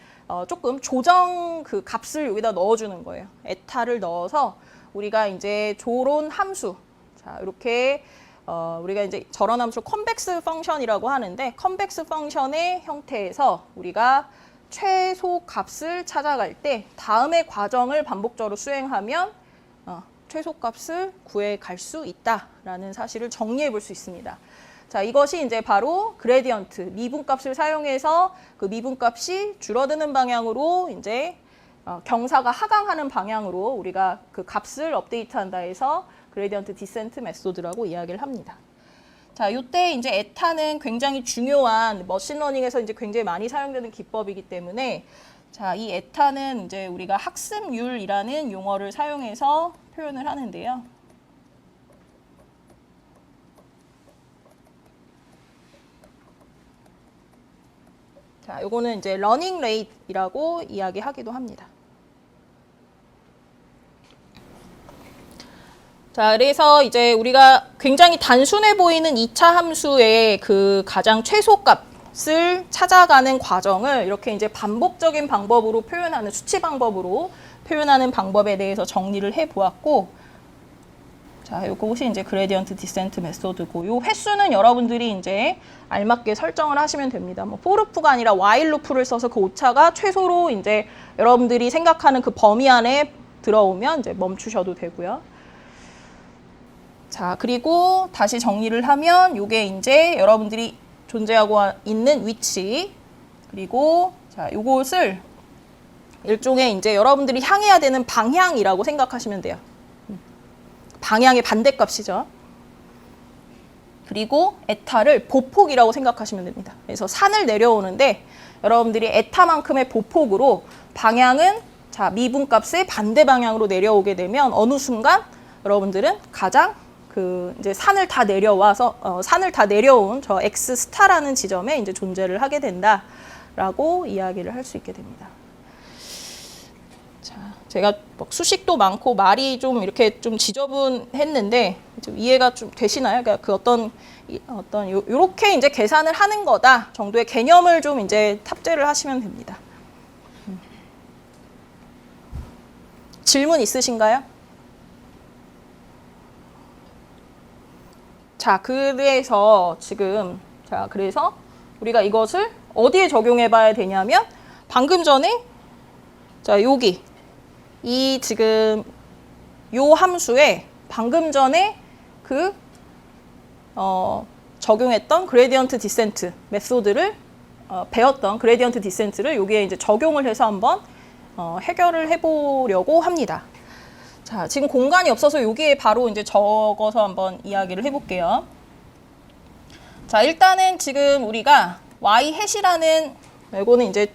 조금 조정 그 값을 여기다 넣어주는 거예요. 에타를 넣어서 우리가 이제 조론 함수, 자, 이렇게 우리가 이제 저런 함수 컨벡스 펑션이라고 하는데, 컨벡스 펑션의 형태에서 우리가 최소 값을 찾아갈 때 다음의 과정을 반복적으로 수행하면 최소 값을 구해 갈 수 있다라는 사실을 정리해 볼 수 있습니다. 자, 이것이 이제 바로 그레디언트, 미분값을 사용해서 그 미분값이 줄어드는 방향으로 이제 경사가 하강하는 방향으로 우리가 그 값을 업데이트한다 해서 그레디언트 디센트 메소드라고 이야기를 합니다. 자, 이때 이제 에타는 굉장히 중요한 머신러닝에서 이제 굉장히 많이 사용되는 기법이기 때문에, 자, 이 에타는 이제 우리가 학습률이라는 용어를 사용해서 표현을 하는데요. 자, 요거는 이제 러닝 레이트라고 이야기하기도 합니다. 자, 그래서 이제 우리가 굉장히 단순해 보이는 2차 함수의 그 가장 최소값을 찾아가는 과정을 이렇게 이제 반복적인 방법으로 표현하는, 수치 방법으로 표현하는 방법에 대해서 정리를 해 보았고, 자, 요것이 이제 그레디언트 디센트 메소드고, 요 횟수는 여러분들이 이제 알맞게 설정을 하시면 됩니다. 뭐 포르프가 아니라 와일 루프를 써서 그 오차가 최소로 이제 여러분들이 생각하는 그 범위 안에 들어오면 이제 멈추셔도 되고요. 자, 그리고 다시 정리를 하면 요게 이제 여러분들이 존재하고 있는 위치, 그리고 자, 요것을 일종의 이제 여러분들이 향해야 되는 방향이라고 생각하시면 돼요. 방향의 반대값이죠. 그리고 에타를 보폭이라고 생각하시면 됩니다. 그래서 산을 내려오는데 여러분들이 에타만큼의 보폭으로 방향은, 자, 미분값의 반대 방향으로 내려오게 되면 어느 순간 여러분들은 가장 그 이제 산을 다 내려와서 산을 다 내려온 저 X 스타라는 지점에 이제 존재를 하게 된다라고 이야기를 할 수 있게 됩니다. 자, 제가 수식도 많고 말이 좀 이렇게 좀 지저분했는데 좀 이해가 좀 되시나요? 그러니까 그 어떤 요렇게 이제 계산을 하는 거다 정도의 개념을 좀 이제 탑재를 하시면 됩니다. 질문 있으신가요? 자, 그래서 지금, 자, 그래서 우리가 이것을 어디에 적용해 봐야 되냐면, 방금 전에, 자, 여기, 이 지금 요 함수에 방금 전에 그, 적용했던 그레디언트 디센트 메소드를, 배웠던 그레디언트 디센트를 여기에 이제 적용을 해서 한번, 해결을 해보려고 합니다. 자, 지금 공간이 없어서 여기에 바로 이제 적어서 한번 이야기를 해볼게요. 자, 일단은 지금 우리가 y-이라는, 이거는 이제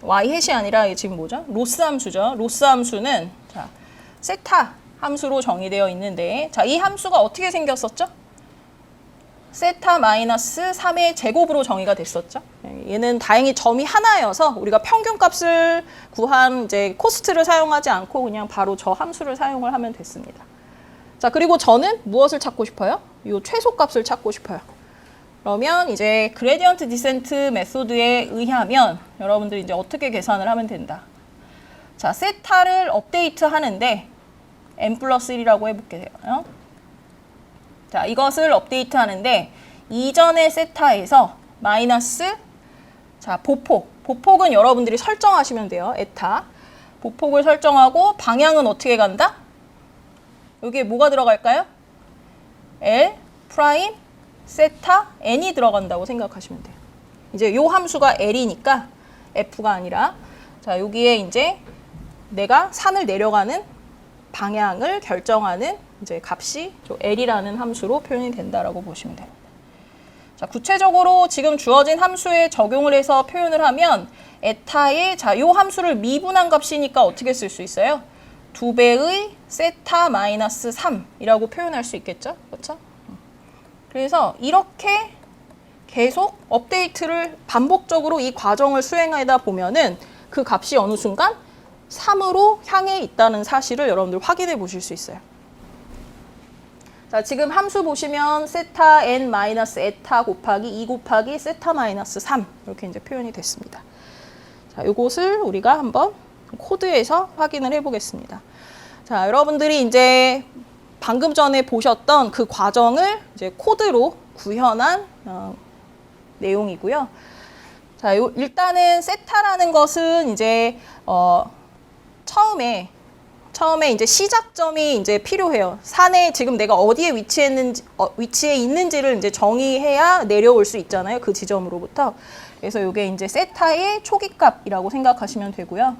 y-이 아니라 지금 뭐죠? 로스 함수죠. 로스 함수는, 자, 세타 함수로 정의되어 있는데, 자, 이 함수가 어떻게 생겼었죠? 세타 마이너스 3의 제곱으로 정의가 됐었죠. 얘는 다행히 점이 하나여서 우리가 평균값을 구한 이제 코스트를 사용하지 않고 그냥 바로 저 함수를 사용을 하면 됐습니다. 자, 그리고 저는 무엇을 찾고 싶어요? 이 최소값을 찾고 싶어요. 그러면 이제 그레디언트 디센트 메소드에 의하면 여러분들이 이제 어떻게 계산을 하면 된다. 자, 세타를 업데이트 하는데 n 플러스 1이라고 해볼게요. 자, 이것을 업데이트 하는데 이전의 세타에서 마이너스, 자, 보폭은 여러분들이 설정하시면 돼요. 에타. 보폭을 설정하고 방향은 어떻게 간다? 여기에 뭐가 들어갈까요? L 프라임 세타 n이 들어간다고 생각하시면 돼요. 이제 요 함수가 L이니까 F가 아니라 자, 여기에 이제 내가 산을 내려가는 방향을 결정하는 이제 값이 L이라는 함수로 표현이 된다라고 보시면 됩니다. 자, 구체적으로 지금 주어진 함수에 적용을 해서 표현을 하면 에타의 자, 요 함수를 미분한 값이니까 어떻게 쓸 수 있어요? 2배의 세타 마이너스 3이라고 표현할 수 있겠죠? 그렇죠? 그래서 이렇게 계속 업데이트를 반복적으로 이 과정을 수행하다 보면은 그 값이 어느 순간 3으로 향해 있다는 사실을 여러분들 확인해 보실 수 있어요. 자, 지금 함수 보시면 세타 n 마이너스 에타 곱하기 2 곱하기 세타 마이너스 3 이렇게 이제 표현이 됐습니다. 자, 요것을 우리가 한번 코드에서 확인을 해 보겠습니다. 자, 여러분들이 이제 방금 전에 보셨던 그 과정을 이제 코드로 구현한 내용이고요. 자, 일단은 세타라는 것은 이제 처음에 이제 시작점이 이제 필요해요. 산에 지금 내가 어디에 위치해 있는지를 이제 정의해야 내려올 수 있잖아요. 그 지점으로부터. 그래서 이게 이제 세타의 초기값이라고 생각하시면 되고요.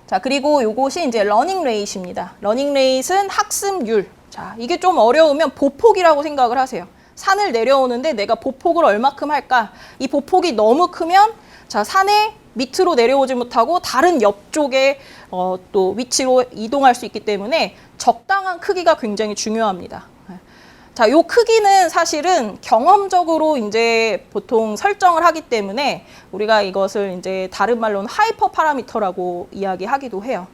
자, 그리고 요것이 이제 러닝 레이트입니다. 러닝 레이트는 학습률. 자, 이게 좀 어려우면 보폭이라고 생각을 하세요. 산을 내려오는데 내가 보폭을 얼마큼 할까? 이 보폭이 너무 크면 자, 산에 밑으로 내려오지 못하고 다른 옆쪽에 또 위치로 이동할 수 있기 때문에 적당한 크기가 굉장히 중요합니다. 자, 요 크기는 사실은 경험적으로 이제 보통 설정을 하기 때문에 우리가 이것을 이제 다른 말로는 하이퍼 파라미터라고 이야기하기도 해요.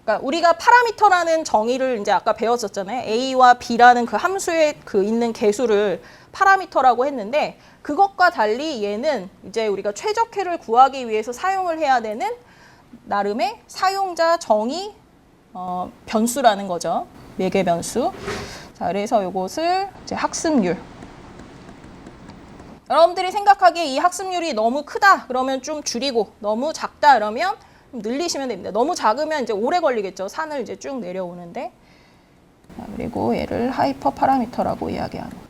그러니까 우리가 파라미터라는 정의를 이제 아까 배웠었잖아요. A와 B라는 그 함수에 그 있는 개수를 파라미터라고 했는데 그것과 달리 얘는 이제 우리가 최적회를 구하기 위해서 사용을 해야 되는 나름의 사용자 정의 변수라는 거죠. 매개 변수. 자, 그래서 이것을 이제 학습률. 여러분들이 생각하기에 이 학습률이 너무 크다 그러면 좀 줄이고 너무 작다 그러면 늘리시면 됩니다. 너무 작으면 이제 오래 걸리겠죠. 산을 이제 쭉 내려오는데. 자, 그리고 얘를 하이퍼 파라미터라고 이야기합니다.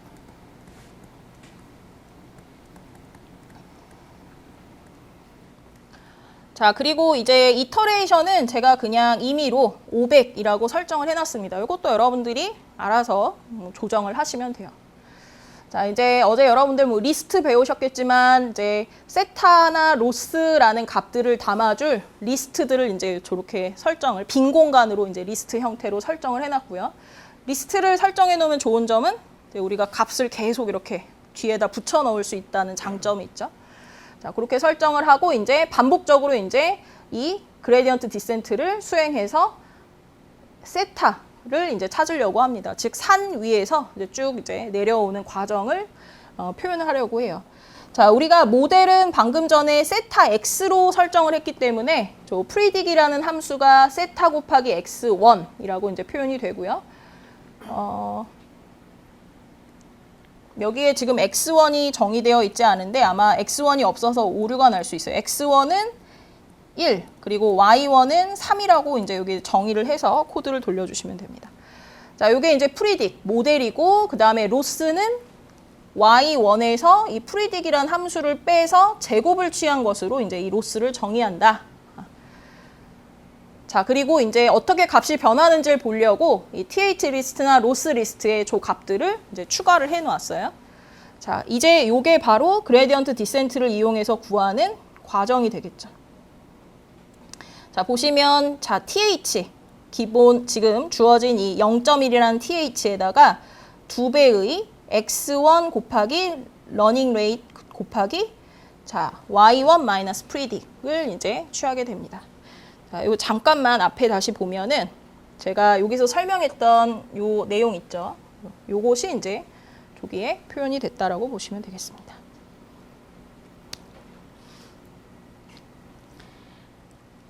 자, 그리고 이제 이터레이션은 제가 그냥 임의로 500이라고 설정을 해놨습니다. 이것도 여러분들이 알아서 조정을 하시면 돼요. 자, 이제 어제 여러분들 뭐 리스트 배우셨겠지만 이제 세타나 로스라는 값들을 담아줄 리스트들을 이제 저렇게 설정을 빈 공간으로 이제 리스트 형태로 설정을 해놨고요. 리스트를 설정해 놓으면 좋은 점은 이제 우리가 값을 계속 이렇게 뒤에다 붙여 넣을 수 있다는 장점이 있죠. 자, 그렇게 설정을 하고 이제 반복적으로 이제 이 그레디언트 디센트를 수행해서 세타를 이제 찾으려고 합니다. 즉 산 위에서 이제 쭉 이제 내려오는 과정을 표현을 하려고 해요. 자, 우리가 모델은 방금 전에 세타 x로 설정을 했기 때문에 저 predict이라는 함수가 세타 곱하기 x1이라고 이제 표현이 되고요. 여기에 지금 x1이 정의되어 있지 않은데 아마 x1이 없어서 오류가 날 수 있어요. x1은 1, 그리고 y1은 3이라고 이제 여기 정의를 해서 코드를 돌려주시면 됩니다. 자, 요게 이제 프리딕 모델이고 그 다음에 로스는 y1에서 이 프리딕이라는 함수를 빼서 제곱을 취한 것으로 이제 이 로스를 정의한다. 자, 그리고 이제 어떻게 값이 변하는지를 보려고 이 th 리스트나 로스 리스트의 조 값들을 이제 추가를 해 놓았어요. 자, 이제 요게 바로 그레디언트 디센트를 이용해서 구하는 과정이 되겠죠. 자, 보시면 자, th 기본 지금 주어진 이 0.1이라는 th에다가 2배의 x1 곱하기 러닝 레이트 곱하기 자, y1 마이너스 predict을 이제 취하게 됩니다. 자, 이거 잠깐만 앞에 다시 보면은 제가 여기서 설명했던 요 내용 있죠. 요것이 이제 저기에 표현이 됐다라고 보시면 되겠습니다.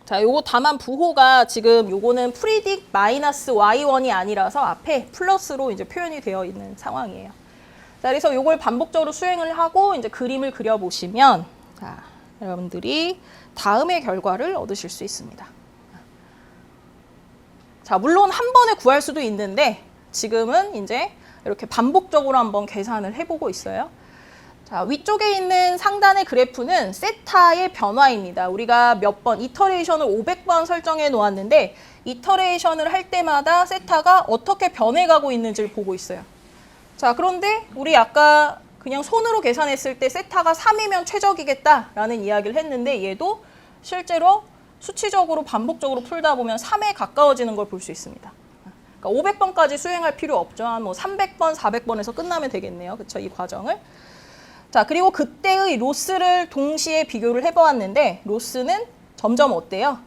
자, 요거 다만 부호가 지금 요거는 predict 마이너스 y1이 아니라서 앞에 플러스로 이제 표현이 되어 있는 상황이에요. 자, 그래서 요걸 반복적으로 수행을 하고 이제 그림을 그려 보시면 자, 여러분들이 다음의 결과를 얻으실 수 있습니다. 자, 물론 한 번에 구할 수도 있는데 지금은 이제 이렇게 반복적으로 한번 계산을 해보고 있어요. 자, 위쪽에 있는 상단의 그래프는 세타의 변화입니다. 우리가 몇 번, 이터레이션을 500번 설정해 놓았는데 이터레이션을 할 때마다 세타가 어떻게 변해가고 있는지를 보고 있어요. 자, 그런데 우리 아까 그냥 손으로 계산했을 때 세타가 3이면 최적이겠다라는 이야기를 했는데 얘도 실제로 수치적으로 반복적으로 풀다 보면 3에 가까워지는 걸 볼 수 있습니다. 그러니까 500번까지 수행할 필요 없죠. 한 뭐 300번, 400번에서 끝나면 되겠네요. 그렇죠? 이 과정을. 자, 그리고 그때의 로스를 동시에 비교를 해보았는데 로스는 점점 어때요?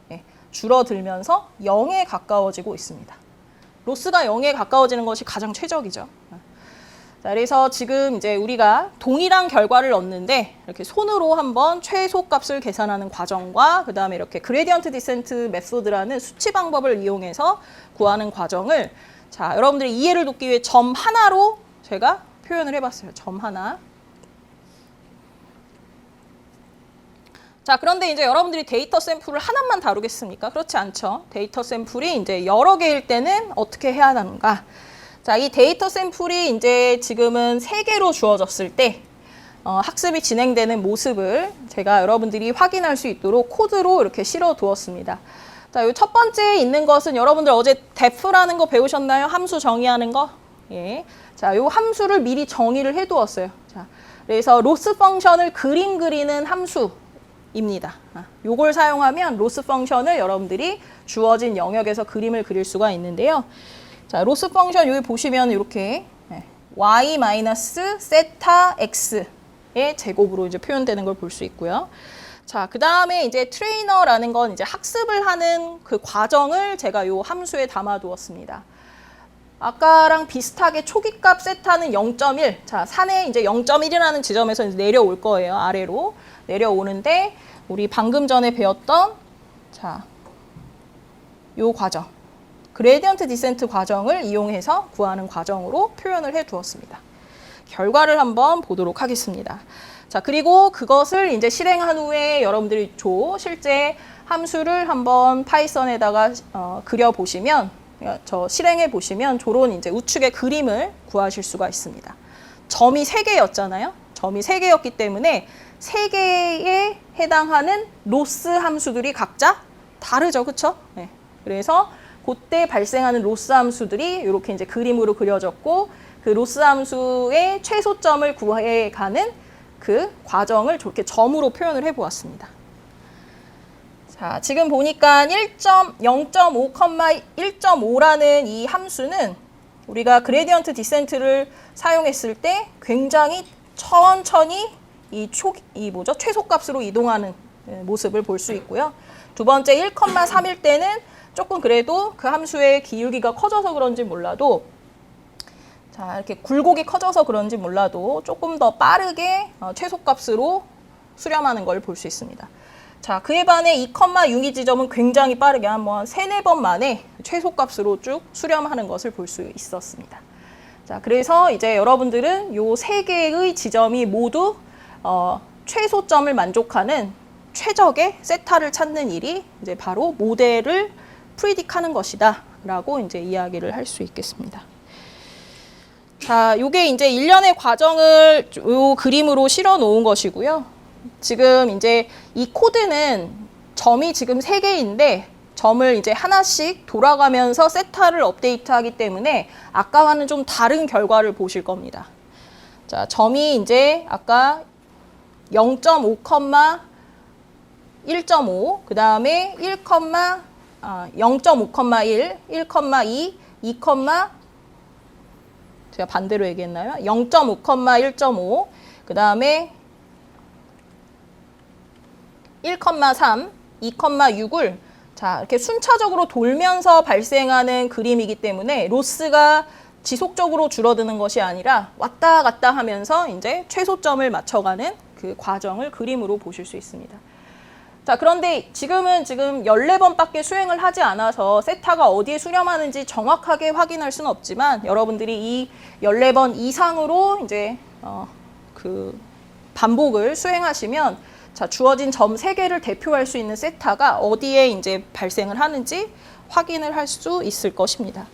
네, 줄어들면서 0에 가까워지고 있습니다. 로스가 0에 가까워지는 것이 가장 최적이죠. 자, 그래서 지금 이제 우리가 동일한 결과를 얻는데 이렇게 손으로 한번 최소값을 계산하는 과정과 그 다음에 이렇게 그레디언트 디센트 메소드라는 수치 방법을 이용해서 구하는 과정을 자, 여러분들이 이해를 돕기 위해 점 하나로 제가 표현을 해봤어요. 점 하나. 자, 그런데 이제 여러분들이 데이터 샘플을 하나만 다루겠습니까? 그렇지 않죠. 데이터 샘플이 이제 여러 개일 때는 어떻게 해야 하는가? 자, 이 데이터 샘플이 이제 지금은 3개로 주어졌을 때 학습이 진행되는 모습을 제가 여러분들이 확인할 수 있도록 코드로 이렇게 실어 두었습니다. 자, 요 첫 번째 있는 것은 여러분들 어제 def라는 거 배우셨나요? 함수 정의하는 거? 예. 자, 요 함수를 미리 정의를 해 두었어요. 자, 그래서 로스 펑션을 그림 그리는 함수입니다. 요걸 사용하면 로스 펑션을 여러분들이 주어진 영역에서 그림을 그릴 수가 있는데요. 자, 로스 펑션 여기 보시면 이렇게 y 마이너스 세타 x의 제곱으로 이제 표현되는 걸 볼 수 있고요. 자, 그 다음에 이제 트레이너라는 건 이제 학습을 하는 그 과정을 제가 요 함수에 담아 두었습니다. 아까랑 비슷하게 초기값 세타는 0.1. 자, 산에 이제 0.1이라는 지점에서 이제 내려올 거예요. 아래로 내려오는데 우리 방금 전에 배웠던 자, 요 과정. 그레디언트 디센트 과정을 이용해서 구하는 과정으로 표현을 해 두었습니다. 결과를 한번 보도록 하겠습니다. 자, 그리고 그것을 이제 실행한 후에 여러분들이 실제 함수를 한번 파이썬에다가 그려보시면, 실행해 보시면 저런 이제 우측의 그림을 구하실 수가 있습니다. 점이 3개였잖아요. 점이 3개였기 때문에 3개에 해당하는 로스 함수들이 각자 다르죠. 그쵸? 네. 그래서 그때 발생하는 로스 함수들이 이렇게 이제 그림으로 그려졌고 그 로스 함수의 최소점을 구해가는 그 과정을 저렇게 점으로 표현을 해보았습니다. 자, 지금 보니까 0.5,1.5라는 이 함수는 우리가 그레디언트 디센트를 사용했을 때 굉장히 천천히 최소값으로 이동하는 모습을 볼 수 있고요. 두 번째 1,3일 때는 조금 그래도 그 함수의 기울기가 커져서 그런지 몰라도 자, 이렇게 굴곡이 커져서 그런지 몰라도 조금 더 빠르게 최소값으로 수렴하는 걸 볼 수 있습니다. 자, 그에 반해 2,6이 지점은 굉장히 빠르게 한 3-4번 만에 최소값으로 쭉 수렴하는 것을 볼 수 있었습니다. 자, 그래서 이제 여러분들은 요 3개의 지점이 모두 최소점을 만족하는 최적의 세타를 찾는 일이 이제 바로 모델을 프리딕하는 것이다 라고 이제 이야기를 할 수 있겠습니다. 자, 요게 이제 일련의 과정을 요 그림으로 실어 놓은 것이고요. 지금 이제 이 코드는 점이 지금 3개인데 점을 이제 하나씩 돌아가면서 세타를 업데이트하기 때문에 아까와는 좀 다른 결과를 보실 겁니다. 자, 점이 이제 아까 0.5, 1.5, 그 다음에 0.5,1, 1,2, 2, 제가 반대로 얘기했나요? 0.5, 1.5, 그 다음에 1,3, 2,6을 자, 이렇게 순차적으로 돌면서 발생하는 그림이기 때문에 로스가 지속적으로 줄어드는 것이 아니라 왔다 갔다 하면서 이제 최소점을 맞춰가는 그 과정을 그림으로 보실 수 있습니다. 자, 그런데 지금 14번밖에 수행을 하지 않아서 세타가 어디에 수렴하는지 정확하게 확인할 수는 없지만 여러분들이 이 14번 이상으로 이제 그 반복을 수행하시면 자, 주어진 점 3개를 대표할 수 있는 세타가 어디에 이제 발생을 하는지 확인을 할 수 있을 것입니다.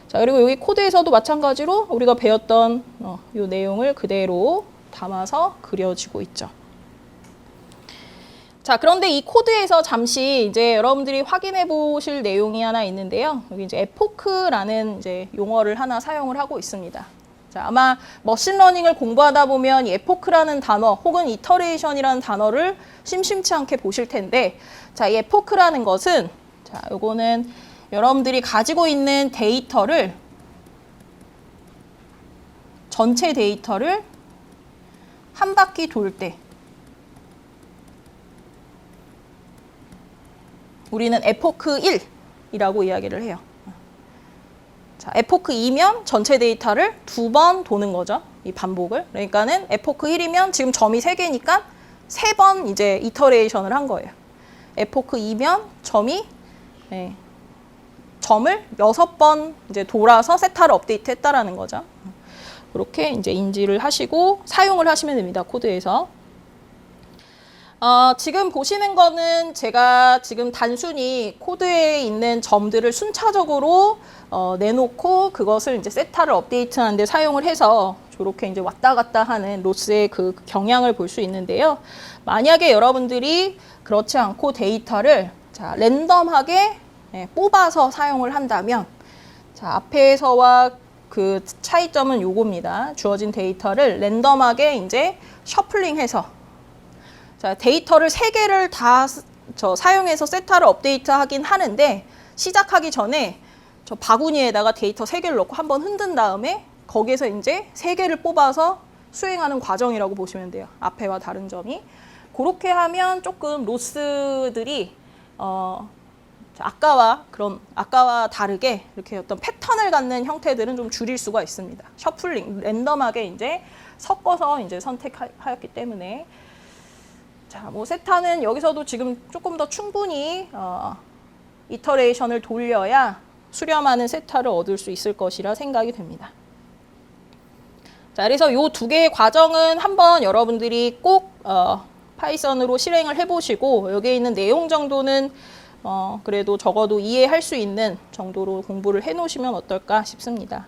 자, 그리고 여기 코드에서도 마찬가지로 우리가 배웠던 이 내용을 그대로 담아서 그려지고 있죠. 자, 그런데 이 코드에서 잠시 이제 여러분들이 확인해 보실 내용이 하나 있는데요. 여기 이제 에포크라는 이제 용어를 하나 사용을 하고 있습니다. 자, 아마 머신러닝을 공부하다 보면 이 에포크라는 단어 혹은 이터레이션이라는 단어를 심심치 않게 보실 텐데, 자, 이 에포크라는 것은, 자, 요거는 여러분들이 가지고 있는 데이터를, 전체 데이터를 한 바퀴 돌 때 우리는 에포크 1이라고 이야기를 해요. 자, 에포크 2면 전체 데이터를 2번 도는 거죠. 이 반복을. 그러니까는 에포크 1이면 지금 점이 3개니까 3번 이제 이터레이션을 한 거예요. 에포크 2면 점이 점을 6번 이제 돌아서 세타를 업데이트 했다라는 거죠. 그렇게 이제 인지를 하시고 사용을 하시면 됩니다. 코드에서. 지금 보시는 거는 제가 지금 단순히 코드에 있는 점들을 순차적으로 내놓고 그것을 이제 세타를 업데이트하는 데 사용을 해서 저렇게 이제 왔다 갔다 하는 로스의 그 경향을 볼 수 있는데요. 만약에 여러분들이 그렇지 않고 데이터를 자, 랜덤하게 뽑아서 사용을 한다면, 자, 앞에서와 그 차이점은 요겁니다. 주어진 데이터를 랜덤하게 이제 셔플링해서, 자, 데이터를 3개를 다 사용해서 세타를 업데이트 하긴 하는데, 시작하기 전에 저 바구니에다가 데이터 3개를 넣고 한번 흔든 다음에 거기에서 이제 3개를 뽑아서 수행하는 과정이라고 보시면 돼요. 앞에와 다른 점이. 그렇게 하면 조금 로스들이 아까와 다르게 이렇게 어떤 패턴을 갖는 형태들은 좀 줄일 수가 있습니다. 셔플링, 랜덤하게 이제 섞어서 이제 선택하였기 때문에. 자, 뭐 세타는 여기서도 지금 조금 더 충분히 이터레이션을 돌려야 수렴하는 세타를 얻을 수 있을 것이라 생각이 됩니다. 자, 그래서 요 2개의 과정은 한번 여러분들이 꼭 파이썬으로 실행을 해보시고 여기에 있는 내용 정도는 그래도 적어도 이해할 수 있는 정도로 공부를 해놓으시면 어떨까 싶습니다.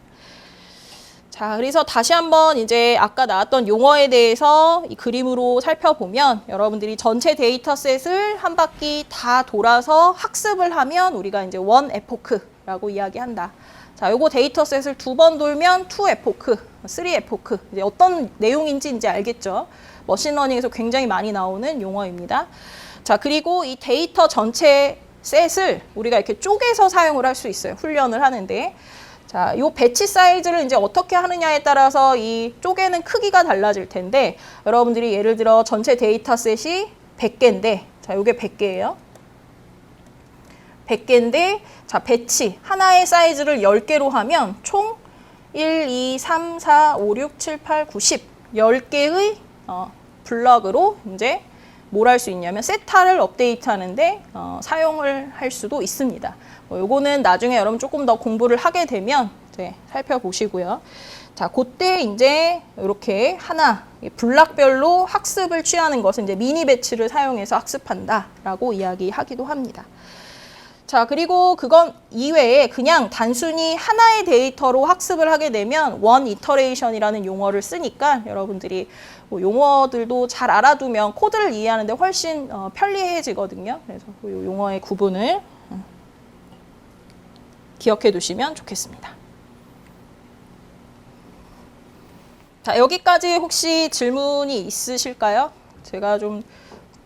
자, 그래서 다시 한번 이제 아까 나왔던 용어에 대해서 이 그림으로 살펴보면 여러분들이 전체 데이터셋을 한 바퀴 다 돌아서 학습을 하면 우리가 이제 원 에포크라고 이야기한다. 자, 요거 데이터셋을 2번 돌면 2 에포크, 3 에포크. 이제 어떤 내용인지 이제 알겠죠? 머신러닝에서 굉장히 많이 나오는 용어입니다. 자, 그리고 이 데이터 전체 셋을 우리가 이렇게 쪼개서 사용을 할 수 있어요. 훈련을 하는데. 자, 요 배치 사이즈를 이제 어떻게 하느냐에 따라서 이 쪼개는 크기가 달라질 텐데, 여러분들이 예를 들어 전체 데이터셋이 100개인데, 자, 요게 100개예요. 100개인데, 자, 배치 하나의 사이즈를 10개로 하면 총 1, 2, 3, 4, 5, 6, 7, 8, 9, 10 10개의 블럭으로 이제 뭘 할 수 있냐면 세타를 업데이트 하는데 사용을 할 수도 있습니다. 요거는 나중에 여러분 조금 더 공부를 하게 되면 이제 살펴보시고요. 자, 그때 이제 이렇게 하나 블럭별로 학습을 취하는 것은 이제 미니 배치를 사용해서 학습한다라고 이야기하기도 합니다. 자, 그리고 그건 이외에 그냥 단순히 하나의 데이터로 학습을 하게 되면 원 이터레이션이라는 용어를 쓰니까 여러분들이 용어들도 잘 알아두면 코드를 이해하는데 훨씬 편리해지거든요. 그래서 이 용어의 구분을 기억해 두시면 좋겠습니다. 자, 여기까지 혹시 질문이 있으실까요? 제가 좀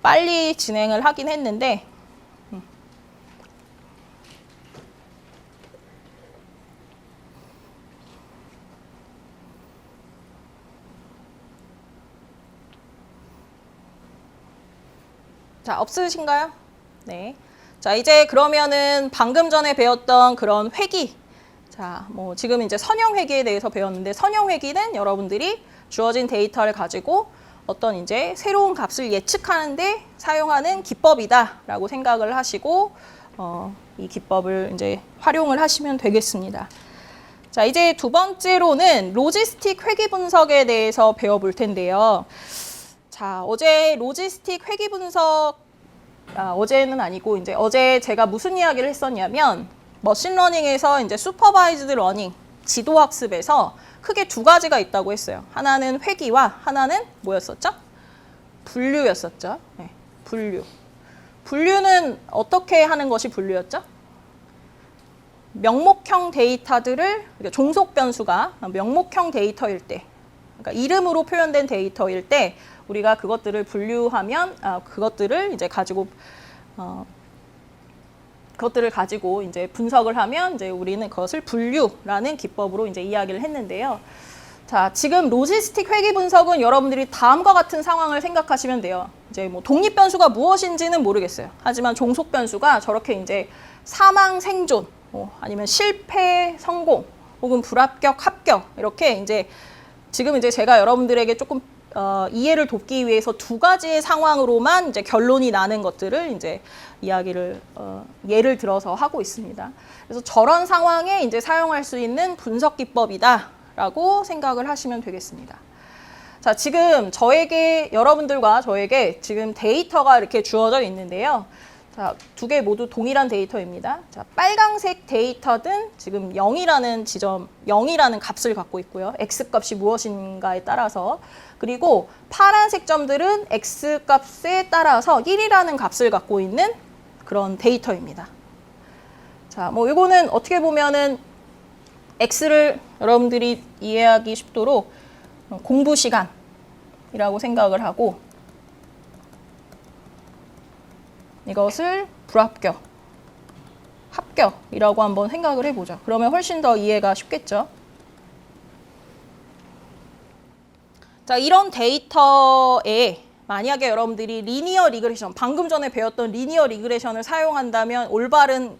빨리 진행을 하긴 했는데 자, 없으신가요? 네. 자, 이제 그러면은 방금 전에 배웠던 그런 회귀. 자, 뭐 지금 이제 선형 회귀에 대해서 배웠는데 선형 회귀는 여러분들이 주어진 데이터를 가지고 어떤 이제 새로운 값을 예측하는데 사용하는 기법이다라고 생각을 하시고 이 기법을 이제 활용을 하시면 되겠습니다. 자, 이제 두 번째로는 로지스틱 회귀 분석에 대해서 배워볼 텐데요. 자, 어제 로지스틱 회귀 분석 어제는 아니고 이제 어제 제가 무슨 이야기를 했었냐면 머신러닝에서 이제 슈퍼바이즈드 러닝 지도 학습에서 크게 두 가지가 있다고 했어요. 하나는 회귀와 하나는 뭐였었죠? 분류였었죠. 네, 분류. 분류는 어떻게 하는 것이 분류였죠? 명목형 데이터들을 종속 변수가 명목형 데이터일 때, 그러니까 이름으로 표현된 데이터일 때 우리가 그것들을 분류하면 그것들을 이제 가지고 그것들을 가지고 이제 분석을 하면 이제 우리는 그것을 분류라는 기법으로 이제 이야기를 했는데요. 자, 지금 로지스틱 회귀 분석은 여러분들이 다음과 같은 상황을 생각하시면 돼요. 이제 뭐 독립 변수가 무엇인지는 모르겠어요. 하지만 종속 변수가 저렇게 이제 사망 생존, 아니면 실패 성공, 혹은 불합격 합격 이렇게 이제 지금 이제 제가 여러분들에게 조금 이해를 돕기 위해서 두 가지의 상황으로만 이제 결론이 나는 것들을 이제 이야기를 예를 들어서 하고 있습니다. 그래서 저런 상황에 이제 사용할 수 있는 분석 기법이다라고 생각을 하시면 되겠습니다. 자, 지금 여러분들과 저에게 지금 데이터가 이렇게 주어져 있는데요. 자, 두 개 모두 동일한 데이터입니다. 자, 빨강색 데이터든 지금 0이라는 값을 갖고 있고요. X값이 무엇인가에 따라서. 그리고 파란색 점들은 X값에 따라서 1이라는 값을 갖고 있는 그런 데이터입니다. 자, 뭐 이거는 어떻게 보면은 X를 여러분들이 이해하기 쉽도록 공부 시간이라고 생각을 하고 이것을 불합격, 합격이라고 한번 생각을 해보죠. 그러면 훨씬 더 이해가 쉽겠죠. 자, 이런 데이터에 만약에 여러분들이 리니어 리그레션, 방금 전에 배웠던 리니어 리그레션을 사용한다면 올바른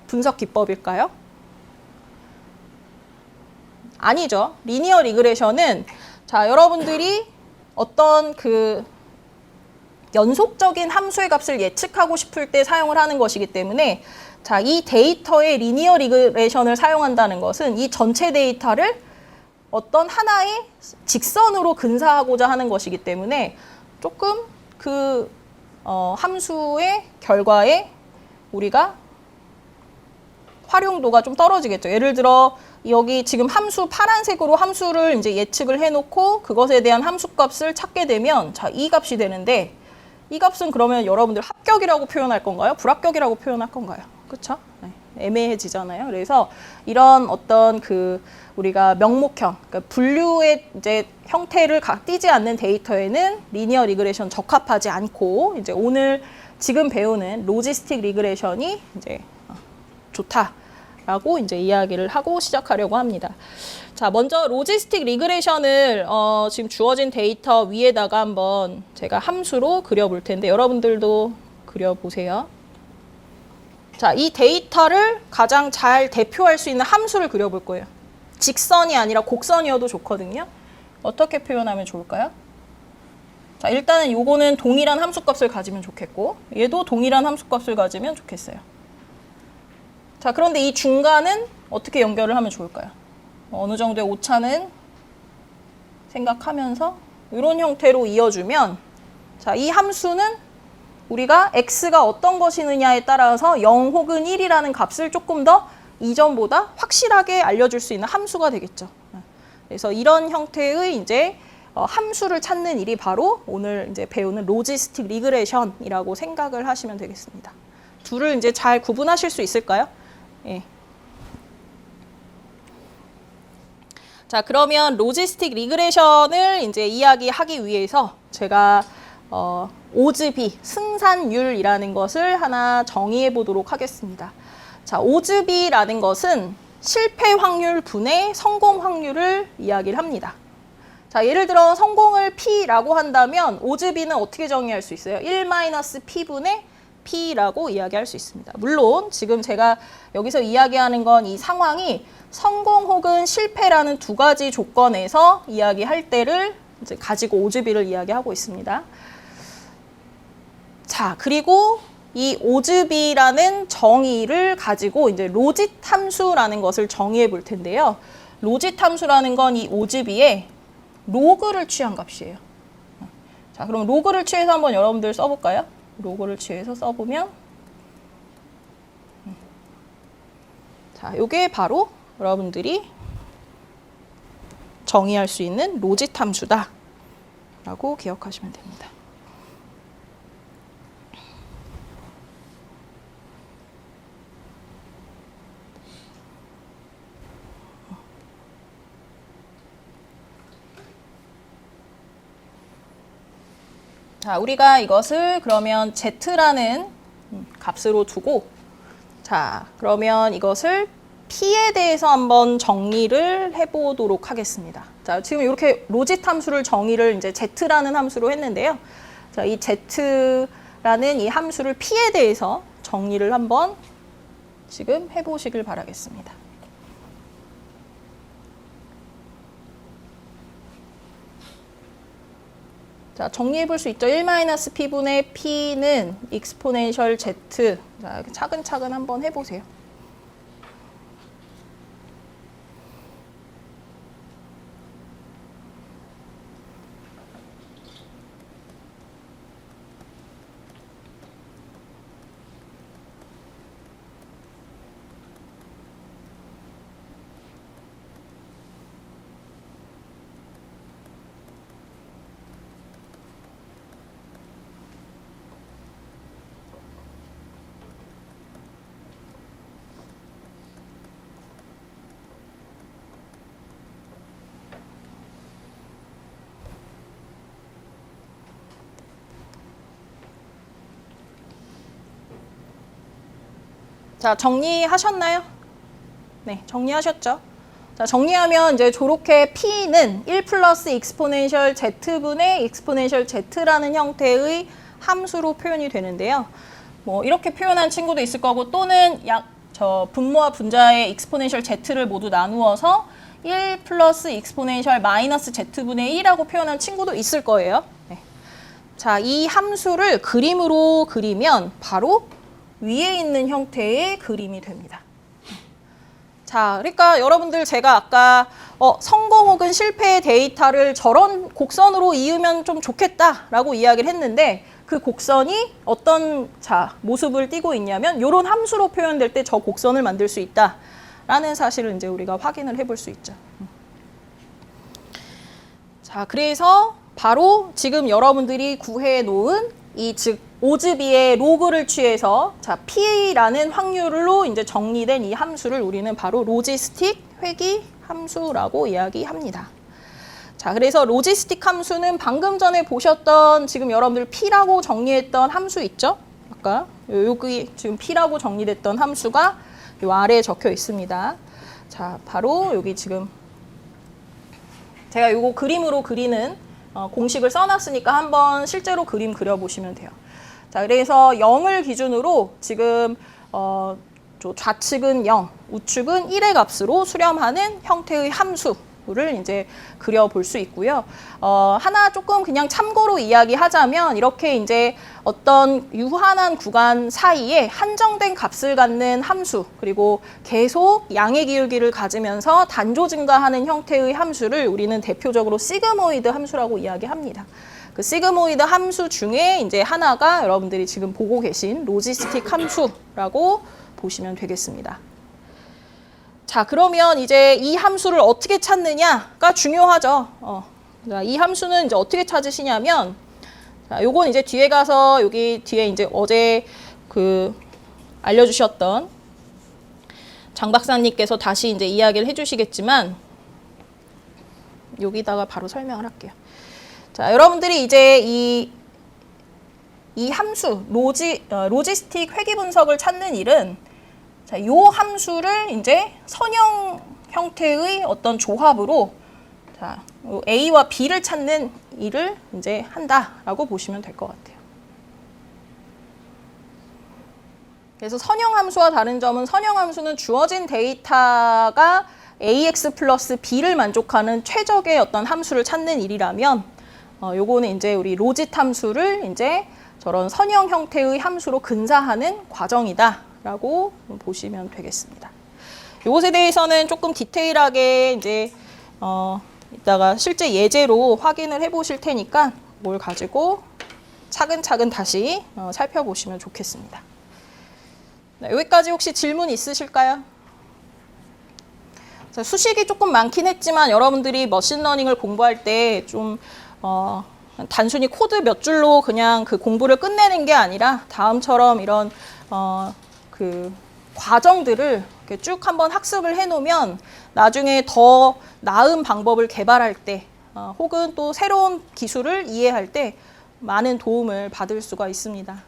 분석 기법일까요? 아니죠. 리니어 리그레션은 자, 여러분들이 어떤 연속적인 함수의 값을 예측하고 싶을 때 사용을 하는 것이기 때문에 자, 이 데이터의 리니어 리그레션을 사용한다는 것은 이 전체 데이터를 어떤 하나의 직선으로 근사하고자 하는 것이기 때문에 조금 함수의 결과에 우리가 활용도가 좀 떨어지겠죠. 예를 들어 여기 지금 파란색으로 함수를 이제 예측을 해놓고 그것에 대한 함수값을 찾게 되면 자, 이 값이 되는데 이 값은 그러면 여러분들 합격이라고 표현할 건가요? 불합격이라고 표현할 건가요? 그렇죠? 네, 애매해지잖아요. 그래서 이런 어떤 우리가 명목형, 그러니까 분류의 이제 형태를 띄지 않는 데이터에는 리니어 리그레션 적합하지 않고 이제 지금 배우는 로지스틱 리그레션이 이제 좋다라고 이제 이야기를 하고 시작하려고 합니다. 자, 먼저 로지스틱 리그레션을 지금 주어진 데이터 위에다가 한번 제가 함수로 그려볼 텐데 여러분들도 그려보세요. 자, 이 데이터를 가장 잘 대표할 수 있는 함수를 그려볼 거예요. 직선이 아니라 곡선이어도 좋거든요. 어떻게 표현하면 좋을까요? 자, 일단은 요거는 동일한 함수값을 가지면 좋겠고 얘도 동일한 함수값을 가지면 좋겠어요. 자, 그런데 이 중간은 어떻게 연결을 하면 좋을까요? 어느 정도의 오차는 생각하면서 이런 형태로 이어주면 자, 이 함수는 우리가 x가 어떤 것이느냐에 따라서 0 혹은 1이라는 값을 조금 더 이전보다 확실하게 알려줄 수 있는 함수가 되겠죠. 그래서 이런 형태의 이제 함수를 찾는 일이 바로 오늘 이제 배우는 로지스틱 리그레션이라고 생각을 하시면 되겠습니다. 둘을 이제 잘 구분하실 수 있을까요? 예. 자, 그러면 로지스틱 리그레션을 이제 이야기하기 위해서 제가 오즈비, 승산율이라는 것을 하나 정의해 보도록 하겠습니다. 자, 오즈비라는 것은 실패 확률 분의 성공 확률을 이야기를 합니다. 자, 예를 들어 성공을 P라고 한다면 오즈비는 어떻게 정의할 수 있어요? 1-P분의 P라고 이야기할 수 있습니다. 물론 지금 제가 여기서 이야기하는 건 이 상황이 성공 혹은 실패라는 두 가지 조건에서 이야기할 때를 이제 가지고 오즈비를 이야기하고 있습니다. 자, 그리고 이 오즈비라는 정의를 가지고 이제 로짓 함수라는 것을 정의해 볼 텐데요. 로짓 함수라는 건 이 오즈비에 로그를 취한 값이에요. 자, 그럼 로그를 취해서 한번 여러분들 써볼까요? 로고를 취해서 써보면 자, 요게 바로 여러분들이 정의할 수 있는 로짓 함수다 라고 기억하시면 됩니다. 자, 우리가 이것을 그러면 z라는 값으로 두고 자, 그러면 이것을 p에 대해서 한번 정리를 해보도록 하겠습니다. 자, 지금 이렇게 로짓 함수를 정의를 이제 z라는 함수로 했는데요. 자, 이 z라는 이 함수를 p에 대해서 정리를 한번 지금 해보시길 바라겠습니다. 자, 정리해 볼 수 있죠. 1-p분의 p는 익스포넨셜 z. 자, 차근차근 한번 해보세요. 자, 정리하셨나요? 네, 정리하셨죠? 자, 정리하면 이제 저렇게 p는 1 플러스 익스포넨셜 z분의 익스포넨셜 z라는 형태의 함수로 표현이 되는데요. 뭐 이렇게 표현한 친구도 있을 거고 또는 분모와 분자의 익스포넨셜 z를 모두 나누어서 1 플러스 익스포넨셜 마이너스 z분의 1이라고 표현한 친구도 있을 거예요. 네. 자, 이 함수를 그림으로 그리면 바로 위에 있는 형태의 그림이 됩니다. 자, 그러니까 여러분들 제가 아까 성공 혹은 실패의 데이터를 저런 곡선으로 이으면 좀 좋겠다라고 이야기를 했는데 그 곡선이 어떤 모습을 띠고 있냐면 이런 함수로 표현될 때 저 곡선을 만들 수 있다라는 사실을 이제 우리가 확인을 해볼 수 있죠. 자, 그래서 바로 지금 여러분들이 구해 놓은 즉 오즈비의 로그를 취해서 P라는 확률로 이제 정리된 이 함수를 우리는 바로 로지스틱 회귀 함수라고 이야기합니다. 자, 그래서 로지스틱 함수는 방금 전에 보셨던 지금 여러분들 P라고 정리했던 함수 있죠? 아까 여기 지금 P라고 정리됐던 함수가 요 아래에 적혀 있습니다. 자, 바로 여기 지금 제가 요거 그림으로 그리는 공식을 써놨으니까 한번 실제로 그림 그려보시면 돼요. 자, 그래서 0을 기준으로 지금 좌측은 0, 우측은 1의 값으로 수렴하는 형태의 함수를 이제 그려볼 수 있고요. 하나 조금 그냥 참고로 이야기하자면 이렇게 이제 어떤 유한한 구간 사이에 한정된 값을 갖는 함수 그리고 계속 양의 기울기를 가지면서 단조 증가하는 형태의 함수를 우리는 대표적으로 시그모이드 함수라고 이야기합니다. 그 시그모이드 함수 중에 이제 하나가 여러분들이 지금 보고 계신 로지스틱 함수라고 보시면 되겠습니다. 자, 그러면 이제 이 함수를 어떻게 찾느냐가 중요하죠. 자, 이 함수는 이제 어떻게 찾으시냐면, 자, 요건 이제 뒤에 가서 여기 뒤에 이제 어제 알려주셨던 장 박사님께서 다시 이제 이야기를 해주시겠지만, 여기다가 바로 설명을 할게요. 자, 여러분들이 이제 이 함수, 로지스틱 회귀 분석을 찾는 일은 자, 요 함수를 이제 선형 형태의 어떤 조합으로 자, A와 B를 찾는 일을 이제 한다라고 보시면 될 것 같아요. 그래서 선형 함수와 다른 점은 선형 함수는 주어진 데이터가 AX 플러스 B를 만족하는 최적의 어떤 함수를 찾는 일이라면 요거는 이제 우리 로짓 함수를 이제 저런 선형 형태의 함수로 근사하는 과정이다라고 보시면 되겠습니다. 요것에 대해서는 조금 디테일하게 이제 이따가 실제 예제로 확인을 해보실 테니까 뭘 가지고 차근차근 다시 살펴보시면 좋겠습니다. 네, 여기까지 혹시 질문 있으실까요? 자, 수식이 조금 많긴 했지만 여러분들이 머신러닝을 공부할 때 좀 단순히 코드 몇 줄로 그냥 그 공부를 끝내는 게 아니라 다음처럼 이런 그 과정들을 이렇게 쭉 한번 학습을 해놓으면 나중에 더 나은 방법을 개발할 때 혹은 또 새로운 기술을 이해할 때 많은 도움을 받을 수가 있습니다.